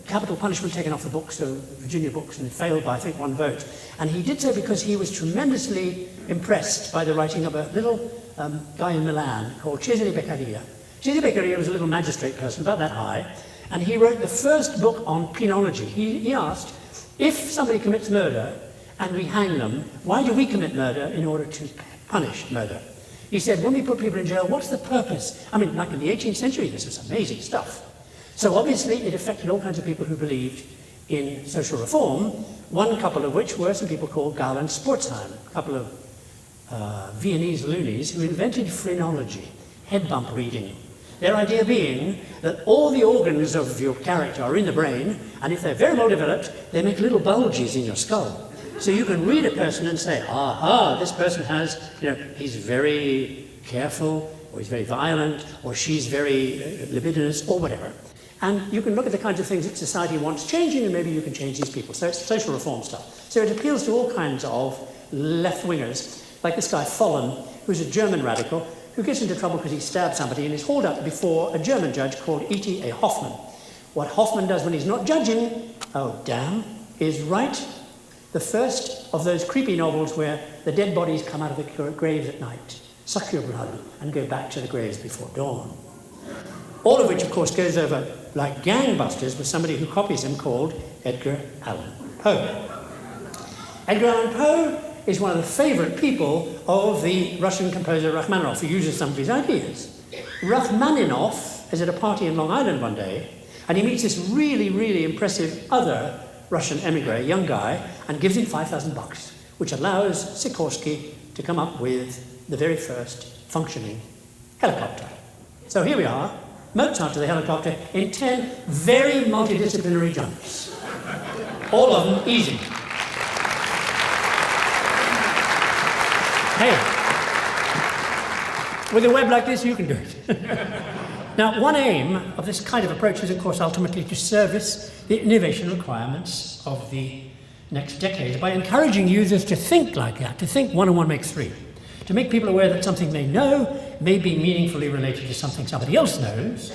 capital punishment taken off the books, so Virginia books, and failed by, I think, 1 vote. And he did so because he was tremendously impressed by the writing of a little guy in Milan called Cesare Beccaria. Cesare Beccaria was a little magistrate person, about that high, and he wrote the first book on penology. He asked, if somebody commits murder and we hang them, why do we commit murder in order to punish murder? He said, when we put people in jail, what's the purpose? I mean, like in the 18th century, this was amazing stuff. So obviously, it affected all kinds of people who believed in social reform, one couple of which were some people called Gall and Sportsheim, a couple of Viennese loonies who invented phrenology, head bump reading. Their idea being that all the organs of your character are in the brain, and if they're very well developed, they make little bulges in your skull. So you can read a person and say, aha, this person has, he's very careful, or he's very violent, or she's very libidinous, or whatever. And you can look at the kinds of things that society wants changing, and maybe you can change these people. So it's social reform stuff. So it appeals to all kinds of left-wingers, like this guy Follen, who's a German radical, who gets into trouble because he stabbed somebody and is hauled up before a German judge called E.T.A. Hoffmann. What Hoffmann does when he's not judging, oh damn, is write the first of those creepy novels where the dead bodies come out of the graves at night, suck your blood, and go back to the graves before dawn. All of which, of course, goes over like gangbusters with somebody who copies him called Edgar Allan Poe. Edgar Allan Poe is one of the favourite people of the Russian composer Rachmaninoff, who uses some of his ideas. Rachmaninoff is at a party in Long Island one day, and he meets this really, really impressive other Russian emigre, young guy, and gives him $5,000, which allows Sikorsky to come up with the very first functioning helicopter. So here we are, Mozart to the helicopter in 10 very multidisciplinary jumps. All of them easy. Hey, with a web like this, you can do it. Now, one aim of this kind of approach is, of course, ultimately to service the innovation requirements of the next decade by encouraging users to think like that, to think 1 and 1 makes 3, to make people aware that something they know may be meaningfully related to something somebody else knows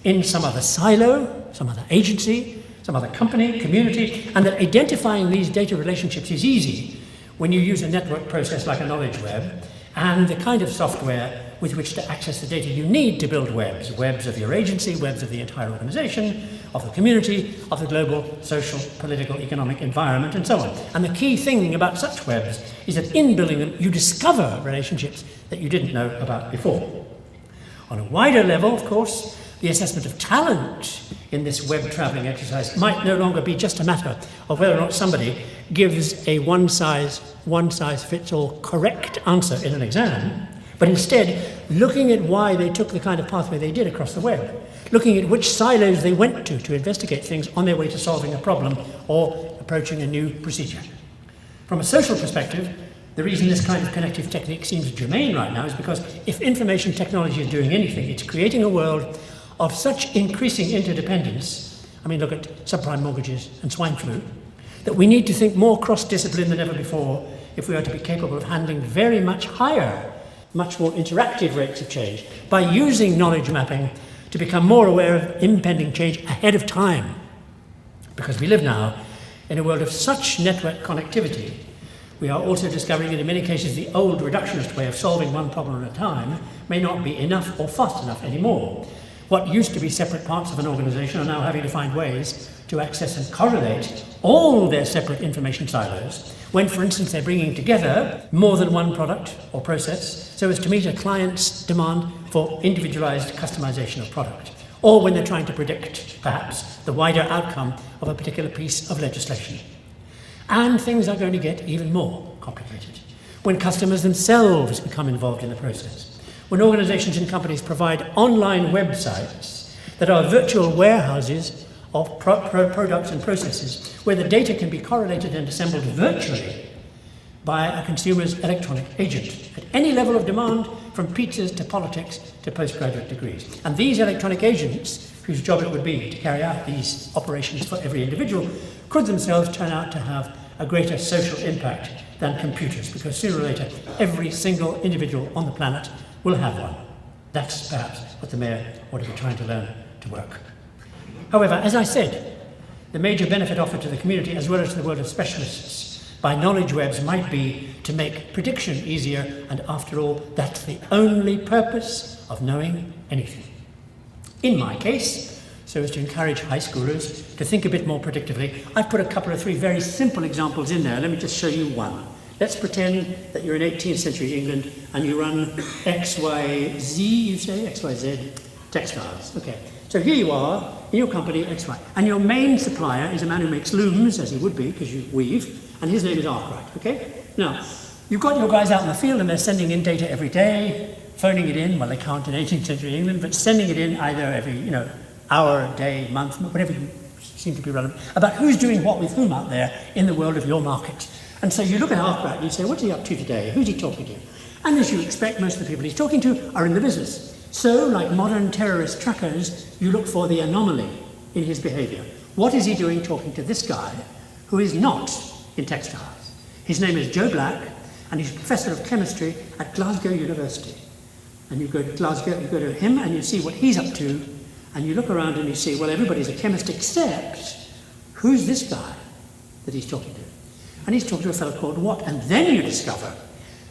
in some other silo, some other agency, some other company, community, and that identifying these data relationships is easy when you use a network process like a knowledge web and the kind of software with which to access the data you need to build webs, webs of your agency, webs of the entire organization, of the community, of the global social, political, economic environment, and so on. And the key thing about such webs is that in building them, you discover relationships that you didn't know about before. On a wider level, of course, the assessment of talent in this web traveling exercise might no longer be just a matter of whether or not somebody gives a one-size-fits-all correct answer in an exam, but instead looking at why they took the kind of pathway they did across the web, looking at which silos they went to investigate things on their way to solving a problem or approaching a new procedure. From a social perspective, the reason this kind of connective technique seems germane right now is because if information technology is doing anything, it's creating a world of such increasing interdependence, I mean, look at subprime mortgages and swine flu, that we need to think more cross-discipline than ever before if we are to be capable of handling very much higher, much more interactive rates of change by using knowledge mapping to become more aware of impending change ahead of time. Because we live now in a world of such network connectivity, we are also discovering that in many cases the old reductionist way of solving one problem at a time may not be enough or fast enough anymore. What used to be separate parts of an organization are now having to find ways to access and correlate all their separate information silos when, for instance, they're bringing together more than one product or process so as to meet a client's demand for individualized customization of product, or when they're trying to predict, perhaps, the wider outcome of a particular piece of legislation. And things are going to get even more complicated when customers themselves become involved in the process. When organizations and companies provide online websites that are virtual warehouses of products and processes where the data can be correlated and assembled virtually by a consumer's electronic agent at any level of demand, from pizzas to politics to postgraduate degrees. And these electronic agents, whose job it would be to carry out these operations for every individual, could themselves turn out to have a greater social impact than computers, because sooner or later every single individual on the planet will have one. That's perhaps what the mayor ought to be trying to learn to work. However, as I said, the major benefit offered to the community as well as to the world of specialists by knowledge webs might be to make prediction easier, and after all, that's the only purpose of knowing anything. In my case, so as to encourage high schoolers to think a bit more predictively, I've put a couple of 3 very simple examples in there. Let me just show you one. Let's pretend that you're in 18th century England and you run XYZ, you say? XYZ textiles. Okay. So here you are in your company, XY, and your main supplier is a man who makes looms, as he would be, because you weave, and his name is Arkwright, okay? Now, you've got your guys out in the field and they're sending in data every day, phoning it in, well, they can't in 18th century England, but sending it in either every, hour, day, month, whatever you seem to be relevant, about who's doing what with whom out there in the world of your market. And so you look at Arkwright and you say, what's he up to today? Who's he talking to? And as you expect, most of the people he's talking to are in the business. So, like modern terrorist trackers, you look for the anomaly. in his behaviour. What is he doing talking to this guy who is not in textiles? His name is Joe Black, and he's a professor of chemistry at Glasgow University. And you go to Glasgow, you go to him and you see what he's up to, and you look around and you see, well, everybody's a chemist except who's this guy that he's talking to? And he's talking to a fellow called Watt. And then you discover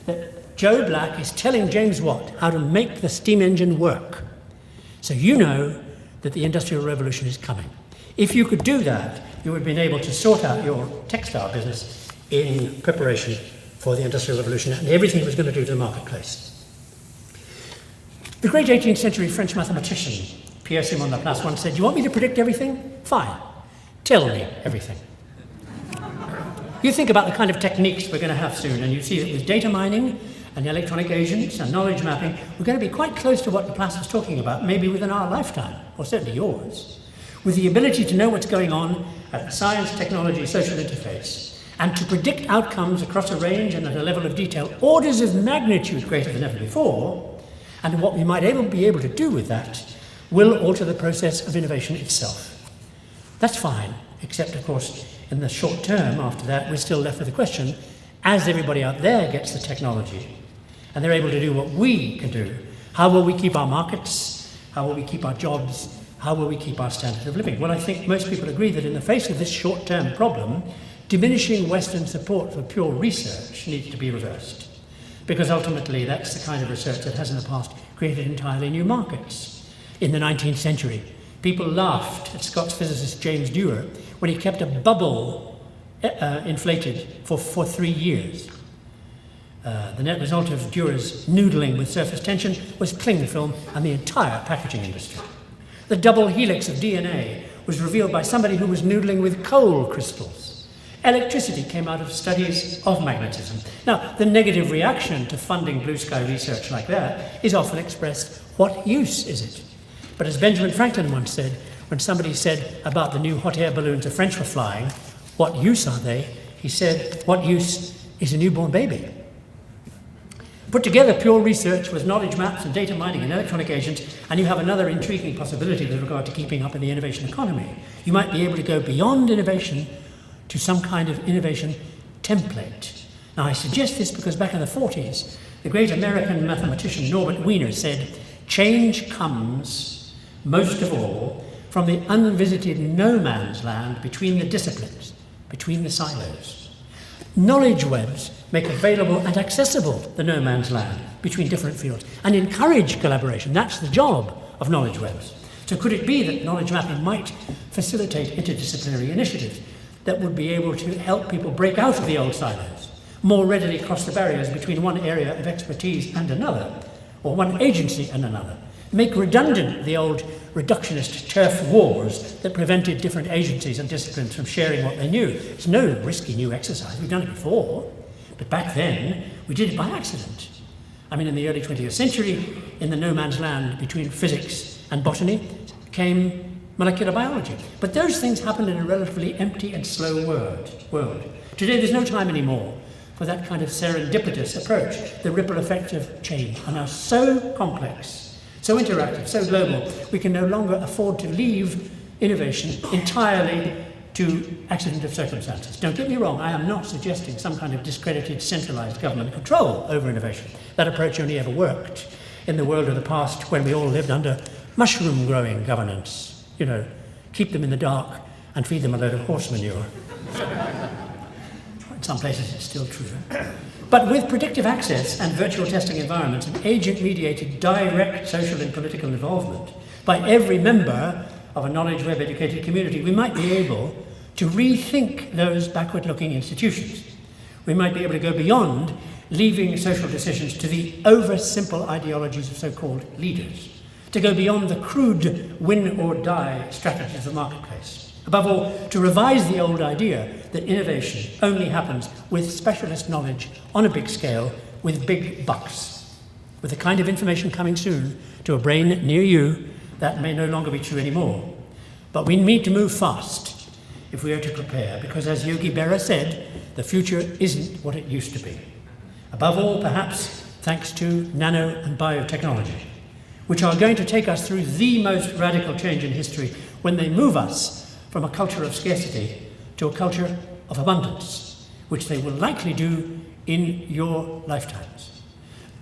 that Joe Black is telling James Watt how to make the steam engine work. So you know that the Industrial Revolution is coming. If you could do that, you would have been able to sort out your textile business in preparation for the Industrial Revolution and everything it was going to do to the marketplace. The great 18th century French mathematician, Pierre Simon Laplace, once said, "You want me to predict everything? Fine. Tell me everything." You think about the kind of techniques we're going to have soon, and you see that with data mining and electronic agents and knowledge mapping, we're going to be quite close to what Laplace was talking about, maybe within our lifetime, or certainly yours, with the ability to know what's going on at the science, technology, social interface, and to predict outcomes across a range and at a level of detail orders of magnitude greater than ever before. And what we might be able to do with that will alter the process of innovation itself. That's fine, except of course in the short term after that we're still left with the question, as everybody out there gets the technology and they're able to do what we can do, how will we keep our markets, how will we keep our jobs, how will we keep our standard of living? Well, I think most people agree that in the face of this short-term problem, diminishing Western support for pure research needs to be reversed. Because ultimately that's the kind of research that has in the past created entirely new markets. In the 19th century, people laughed at Scots physicist James Dewar when he kept a bubble inflated for 3 years. The net result of Dewar's noodling with surface tension was cling film and the entire packaging industry. The double helix of DNA was revealed by somebody who was noodling with coal crystals. Electricity came out of studies of magnetism. Now, the negative reaction to funding blue sky research like that is often expressed, what use is it? But as Benjamin Franklin once said, when somebody said about the new hot air balloons the French were flying, what use are they? He said, what use is a newborn baby? Put together pure research with knowledge maps and data mining and electronic agents, and you have another intriguing possibility with regard to keeping up in the innovation economy. You might be able to go beyond innovation to some kind of innovation template. Now, I suggest this because back in the 40s, the great American mathematician Norbert Wiener said, change comes, most of all, from the unvisited no man's land between the disciplines, between the silos. Knowledge webs make available and accessible the no man's land between different fields and encourage collaboration. That's the job of knowledge webs. So could it be that knowledge mapping might facilitate interdisciplinary initiatives that would be able to help people break out of the old silos, more readily cross the barriers between one area of expertise and another, or one agency and another, make redundant the old reductionist turf wars that prevented different agencies and disciplines from sharing what they knew. It's no risky new exercise, we've done it before, but back then we did it by accident. I mean, in the early 20th century, in the no man's land between physics and botany came molecular biology. But those things happened in a relatively empty and slow world. Today there's no time anymore for that kind of serendipitous approach. The ripple effects of change are now so complex, so interactive, so global, we can no longer afford to leave innovation entirely to accident of circumstances. Don't get me wrong, I am not suggesting some kind of discredited centralized government control over innovation. That approach only ever worked in the world of the past when we all lived under mushroom growing governance. You know, keep them in the dark and feed them a load of horse manure. In some places it's still true. But with predictive access and virtual testing environments and agent-mediated direct social and political involvement by every member of a knowledge web educated community, we might be able to rethink those backward-looking institutions. We might be able to go beyond leaving social decisions to the over-simple ideologies of so-called leaders, to go beyond the crude win-or-die strategies of the marketplace. Above all, to revise the old idea that innovation only happens with specialist knowledge on a big scale with big bucks. With the kind of information coming soon to a brain near you, that may no longer be true anymore. But we need to move fast if we are to prepare, because as Yogi Berra said, the future isn't what it used to be. Above all, perhaps, thanks to nano and biotechnology, which are going to take us through the most radical change in history when they move us from a culture of scarcity to a culture of abundance, which they will likely do in your lifetimes.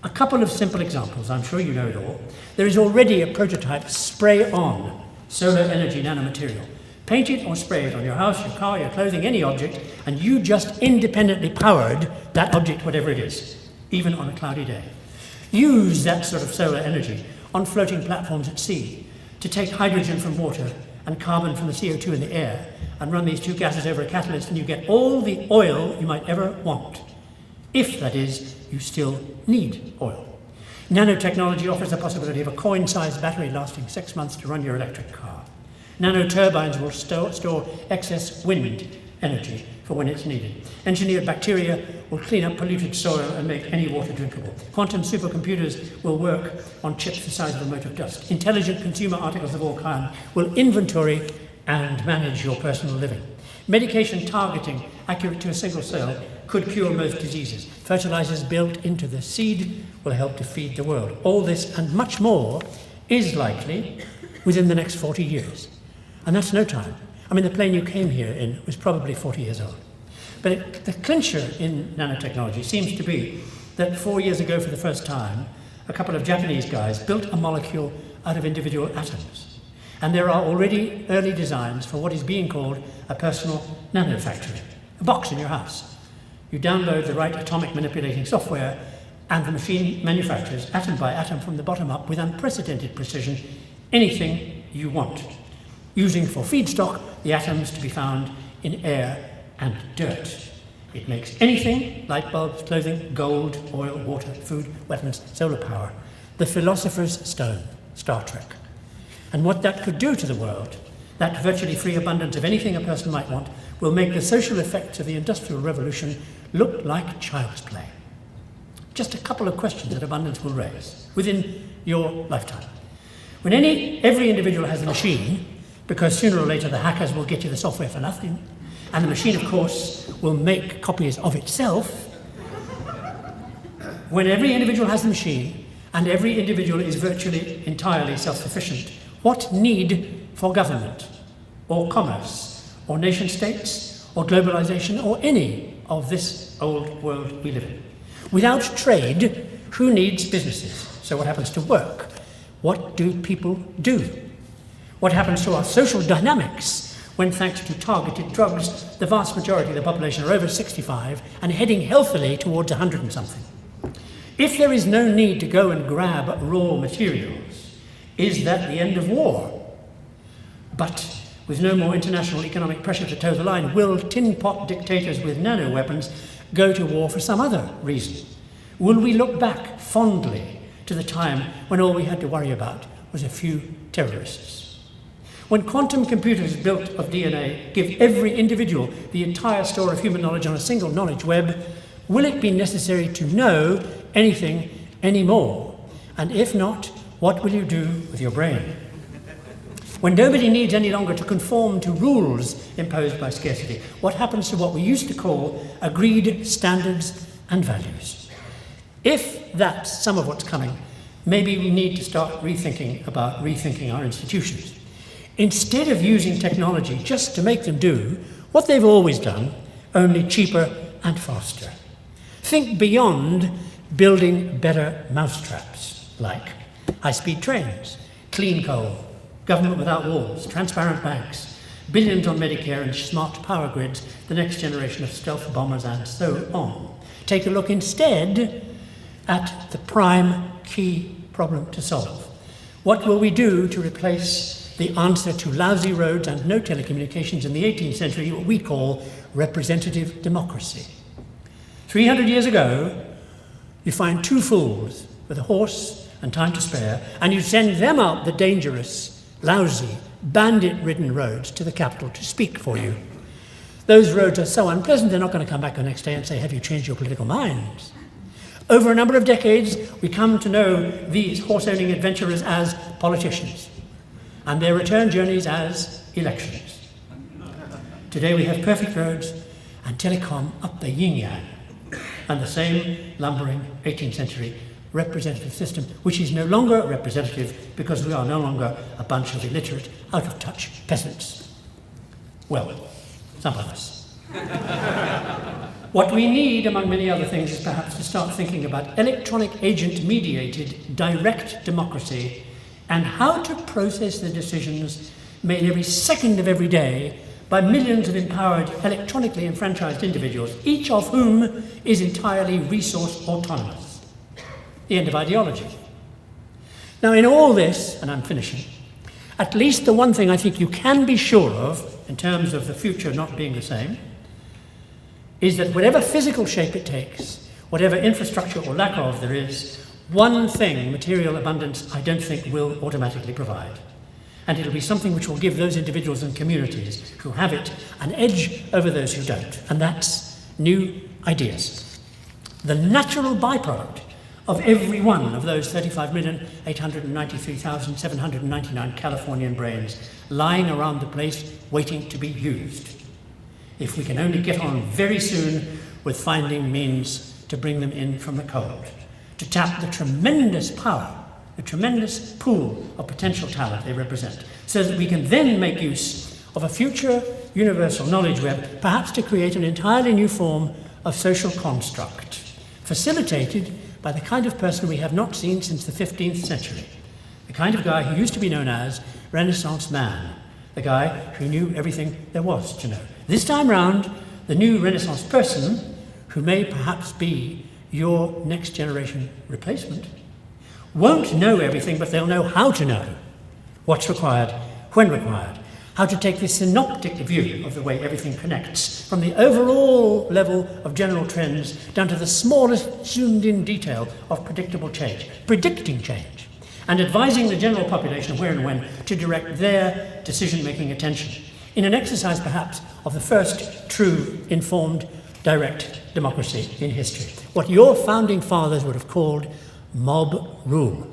A couple of simple examples, I'm sure you know it all. There is already a prototype spray-on solar energy nanomaterial. Paint it or spray it on your house, your car, your clothing, any object, and you just independently powered that object, whatever it is, even on a cloudy day. Use that sort of solar energy on floating platforms at sea to take hydrogen from water and carbon from the CO2 in the air and run these two gases over a catalyst, and you get all the oil you might ever want. If, that is, you still need oil. Nanotechnology offers the possibility of a coin-sized battery lasting 6 months to run your electric car. Nanoturbines will store excess wind energy for when it's needed. Engineered bacteria will clean up polluted soil and make any water drinkable. Quantum supercomputers will work on chips the size of a mote of dust. Intelligent consumer articles of all kinds will inventory and manage your personal living. Medication targeting accurate to a single cell could cure most diseases. Fertilizers built into the seed will help to feed the world. All this and much more is likely within the next 40 years. And that's no time. I mean, the plane you came here in was probably 40 years old. But the clincher in nanotechnology seems to be that 4 years ago, for the first time, a couple of Japanese guys built a molecule out of individual atoms. And there are already early designs for what is being called a personal nanofactory, a box in your house. You download the right atomic manipulating software, and the machine manufactures, atom by atom from the bottom up, with unprecedented precision, anything you want, using for feedstock the atoms to be found in air and dirt. It makes anything, light bulbs, clothing, gold, oil, water, food, weapons, solar power, the philosopher's stone, Star Trek. And what that could do to the world, that virtually free abundance of anything a person might want, will make the social effects of the Industrial Revolution look like child's play. Just a couple of questions that abundance will raise within your lifetime. When every individual has a machine, because sooner or later the hackers will get you the software for nothing, and the machine, of course, will make copies of itself. When every individual has the machine, and every individual is virtually entirely self-sufficient, what need for government, or commerce, or nation-states, or globalization, or any of this old world we live in? Without trade, who needs businesses? So what happens to work? What do people do? What happens to our social dynamics when, thanks to targeted drugs, the vast majority of the population are over 65 and heading healthily towards 100 and something? If there is no need to go and grab raw materials, is that the end of war? But with no more international economic pressure to toe the line, will tin pot dictators with nano weapons go to war for some other reason? Will we look back fondly to the time when all we had to worry about was a few terrorists? When quantum computers built of DNA give every individual the entire store of human knowledge on a single knowledge web, will it be necessary to know anything anymore? And if not, what will you do with your brain? When nobody needs any longer to conform to rules imposed by scarcity, what happens to what we used to call agreed standards and values? If that's some of what's coming, maybe we need to start rethinking our institutions. Instead of using technology just to make them do what they've always done, only cheaper and faster. Think beyond building better mousetraps, like high-speed trains, clean coal, government without walls, transparent banks, billions on Medicare and smart power grids, the next generation of stealth bombers, and so on. Take a look instead at the prime key problem to solve. What will we do to replace the answer to lousy roads and no telecommunications in the 18th century, what we call representative democracy? 300 years ago, you find two fools with a horse and time to spare, and you send them out the dangerous, lousy, bandit-ridden roads to the capital to speak for you. Those roads are so unpleasant, they're not going to come back the next day and say, have you changed your political minds? Over a number of decades, we come to know these horse-owning adventurers as politicians, and their return journeys as elections. Today we have perfect roads and telecom up the yin-yang, and the same lumbering 18th century representative system, which is no longer representative because we are no longer a bunch of illiterate, out-of-touch peasants. Well, some of us. What we need, among many other things, is perhaps to start thinking about electronic agent-mediated direct democracy and how to process the decisions made every second of every day by millions of empowered, electronically enfranchised individuals, each of whom is entirely resource autonomous. The end of ideology. Now, in all this, and I'm finishing, at least the one thing I think you can be sure of, in terms of the future not being the same, is that whatever physical shape it takes, whatever infrastructure or lack of there is, one thing, material abundance, I don't think will automatically provide. And it'll be something which will give those individuals and communities who have it an edge over those who don't, and that's new ideas. The natural byproduct of every one of those 35,893,799 Californian brains lying around the place waiting to be used. If we can only get on very soon with finding means to bring them in from the cold, to tap the tremendous power, the tremendous pool of potential talent they represent, so that we can then make use of a future universal knowledge web, perhaps to create an entirely new form of social construct, facilitated by the kind of person we have not seen since the 15th century, the kind of guy who used to be known as Renaissance man, the guy who knew everything there was to know. This time round, the new Renaissance person, who may perhaps be your next generation replacement, won't know everything, but they'll know how to know what's required, when required, how to take this synoptic view of the way everything connects, from the overall level of general trends down to the smallest zoomed-in detail of predictable change, predicting change, and advising the general population where and when to direct their decision-making attention, in an exercise perhaps of the first true informed direct democracy in history, what your founding fathers would have called mob rule.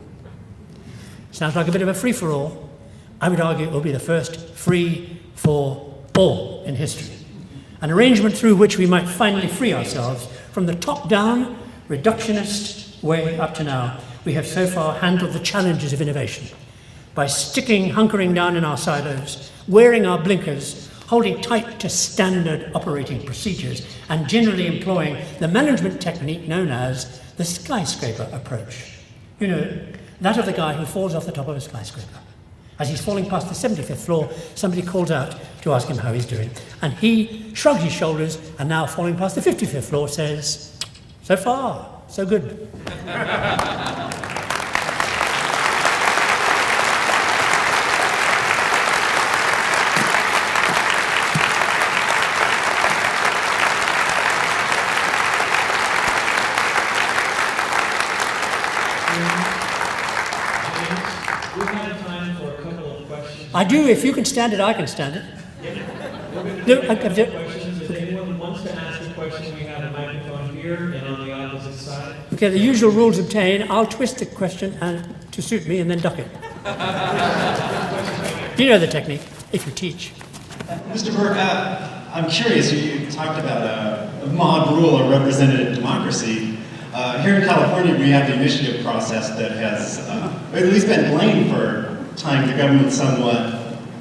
Sounds like a bit of a free-for-all. I would argue it will be the first free-for-all in history, an arrangement through which we might finally free ourselves from the top-down, reductionist way up to now we have so far handled the challenges of innovation, by hunkering down in our silos, wearing our blinkers, holding tight to standard operating procedures, and generally employing the management technique known as the skyscraper approach. You know, that of the guy who falls off the top of a skyscraper. As he's falling past the 75th floor, somebody calls out to ask him how he's doing, and he shrugs his shoulders, and now falling past the 55th floor says, "So far, so good." I do. If you can stand it, I can stand it. Questions. If anyone wants to ask a question, we have a microphone here and on the opposite side. Okay, the usual rules obtain. I'll twist the question to suit me and then duck it. You know the technique, if you teach. Mr. Burke, I'm curious, you talked about a mob rule or representative democracy. Here in California, we have the initiative process that has at least been blamed for tying the government somewhat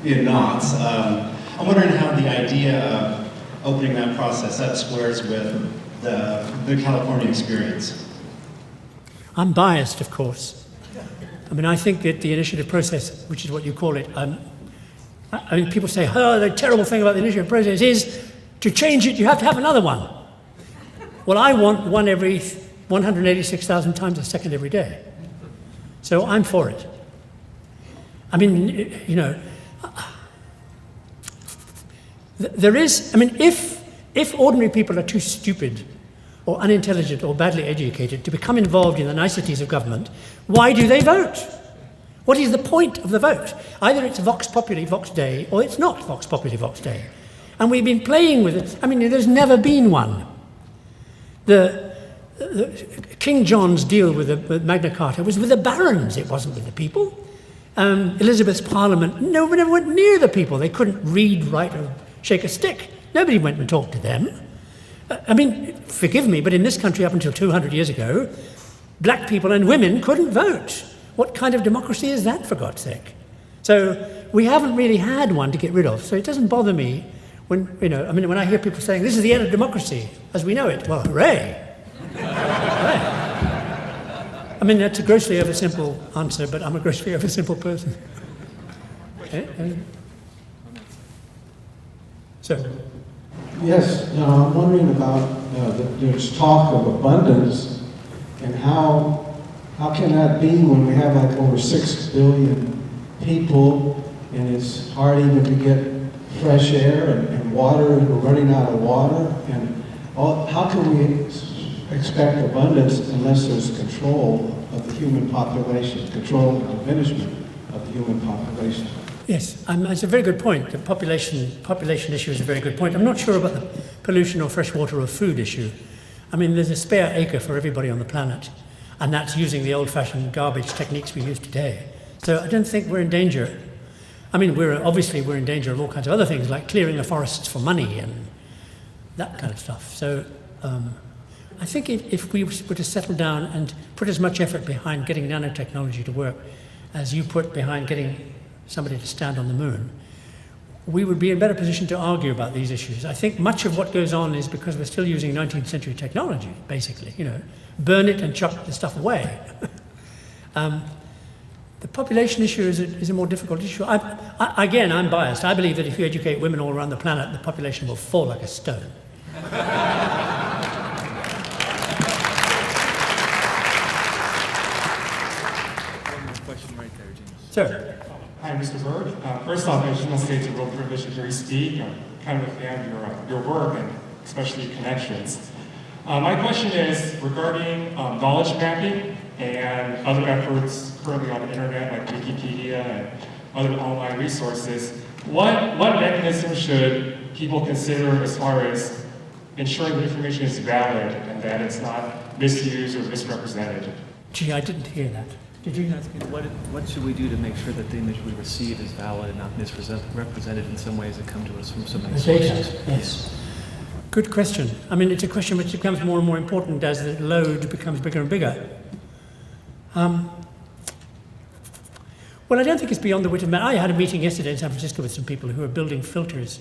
in knots. I'm wondering how the idea of opening that process up squares with the California experience. I'm biased, of course. I mean, I think that the initiative process, which is what you call it, I mean, people say, oh, the terrible thing about the initiative process is to change it, you have to have another one. Well, I want one every 186,000 times a second every day. So I'm for it. I mean, you know, there is, I mean, if ordinary people are too stupid or unintelligent or badly educated to become involved in the niceties of government, why do they vote? What is the point of the vote? Either it's Vox Populi, Vox Dei, or it's not Vox Populi, Vox Dei. And we've been playing with it. I mean, there's never been one. The King John's deal with Magna Carta was with the barons, it wasn't with the people. Elizabeth's Parliament, nobody ever went near the people. They couldn't read, write, or shake a stick. Nobody went and talked to them. I mean, forgive me, but in this country up until 200 years ago, black people and women couldn't vote. What kind of democracy is that, for God's sake? So we haven't really had one to get rid of. So it doesn't bother me when, when I hear people saying, this is the end of democracy as we know it. Well, hooray. Hooray. I mean, that's a grossly oversimple answer, but I'm a grossly oversimple person. So. Yes, I'm wondering about there's talk of abundance, and how can that be when we have like over 6 billion people, and it's hard even to get fresh air and water, and we're running out of water, and how can we expect abundance unless there's control of the human population, control and management of the human population? Yes, it's a very good point. The population issue is a very good point. I'm not sure about the pollution or freshwater or food issue. I mean, there's a spare acre for everybody on the planet, and that's using the old-fashioned garbage techniques we use today. So I don't think we're in danger. I mean, we're in danger of all kinds of other things, like clearing the forests for money and that kind of stuff. So I think if we were to settle down and put as much effort behind getting nanotechnology to work as you put behind getting somebody to stand on the moon, we would be in a better position to argue about these issues. I think much of what goes on is because we're still using 19th century technology, basically. Burn it and chuck the stuff away. The population issue is a more difficult issue. Again, I'm biased. I believe that if you educate women all around the planet, the population will fall like a stone. One more question right there, James. Sir. Hi, Mr. Burke. First off, I just want to say it's a real privilege to hear you speak. I'm kind of a fan of your work, and especially your connections. My question is regarding knowledge mapping and other efforts currently on the internet, like Wikipedia and other online resources. What mechanisms should people consider as far as ensuring the information is valid and that it's not misused or misrepresented? Gee, I didn't hear that. Did you? What should we do to make sure that the image we receive is valid and not misrepresented in some ways that come to us from so many sources? Yes. Good question. I mean, it's a question which becomes more and more important as the load becomes bigger and bigger. Well, I don't think it's beyond the wit of man. I had a meeting yesterday in San Francisco with some people who are building filters.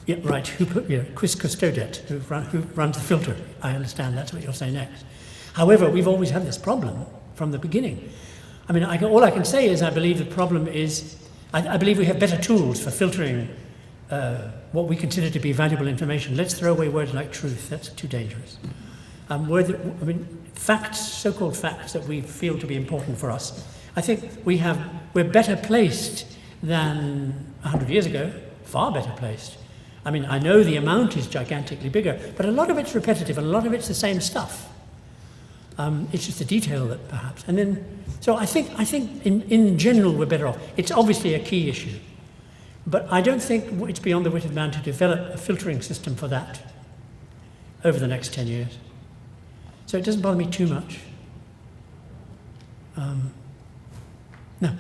Yeah, right. Chris Custodet, who runs the filter. I understand that's what you'll say next. However, we've always had this problem from the beginning. I mean, all I can say is I believe the problem is, I believe we have better tools for filtering what we consider to be valuable information. Let's throw away words like truth. That's too dangerous. Facts, so-called facts that we feel to be important for us. I think we're better placed than 100 years ago, far better placed. I mean, I know the amount is gigantically bigger, but a lot of it's repetitive, and a lot of it's the same stuff. It's just the detail that perhaps. And then, so I think in general we're better off. It's obviously a key issue, but I don't think it's beyond the wit of man to develop a filtering system for that over the next 10 years. So it doesn't bother me too much. No.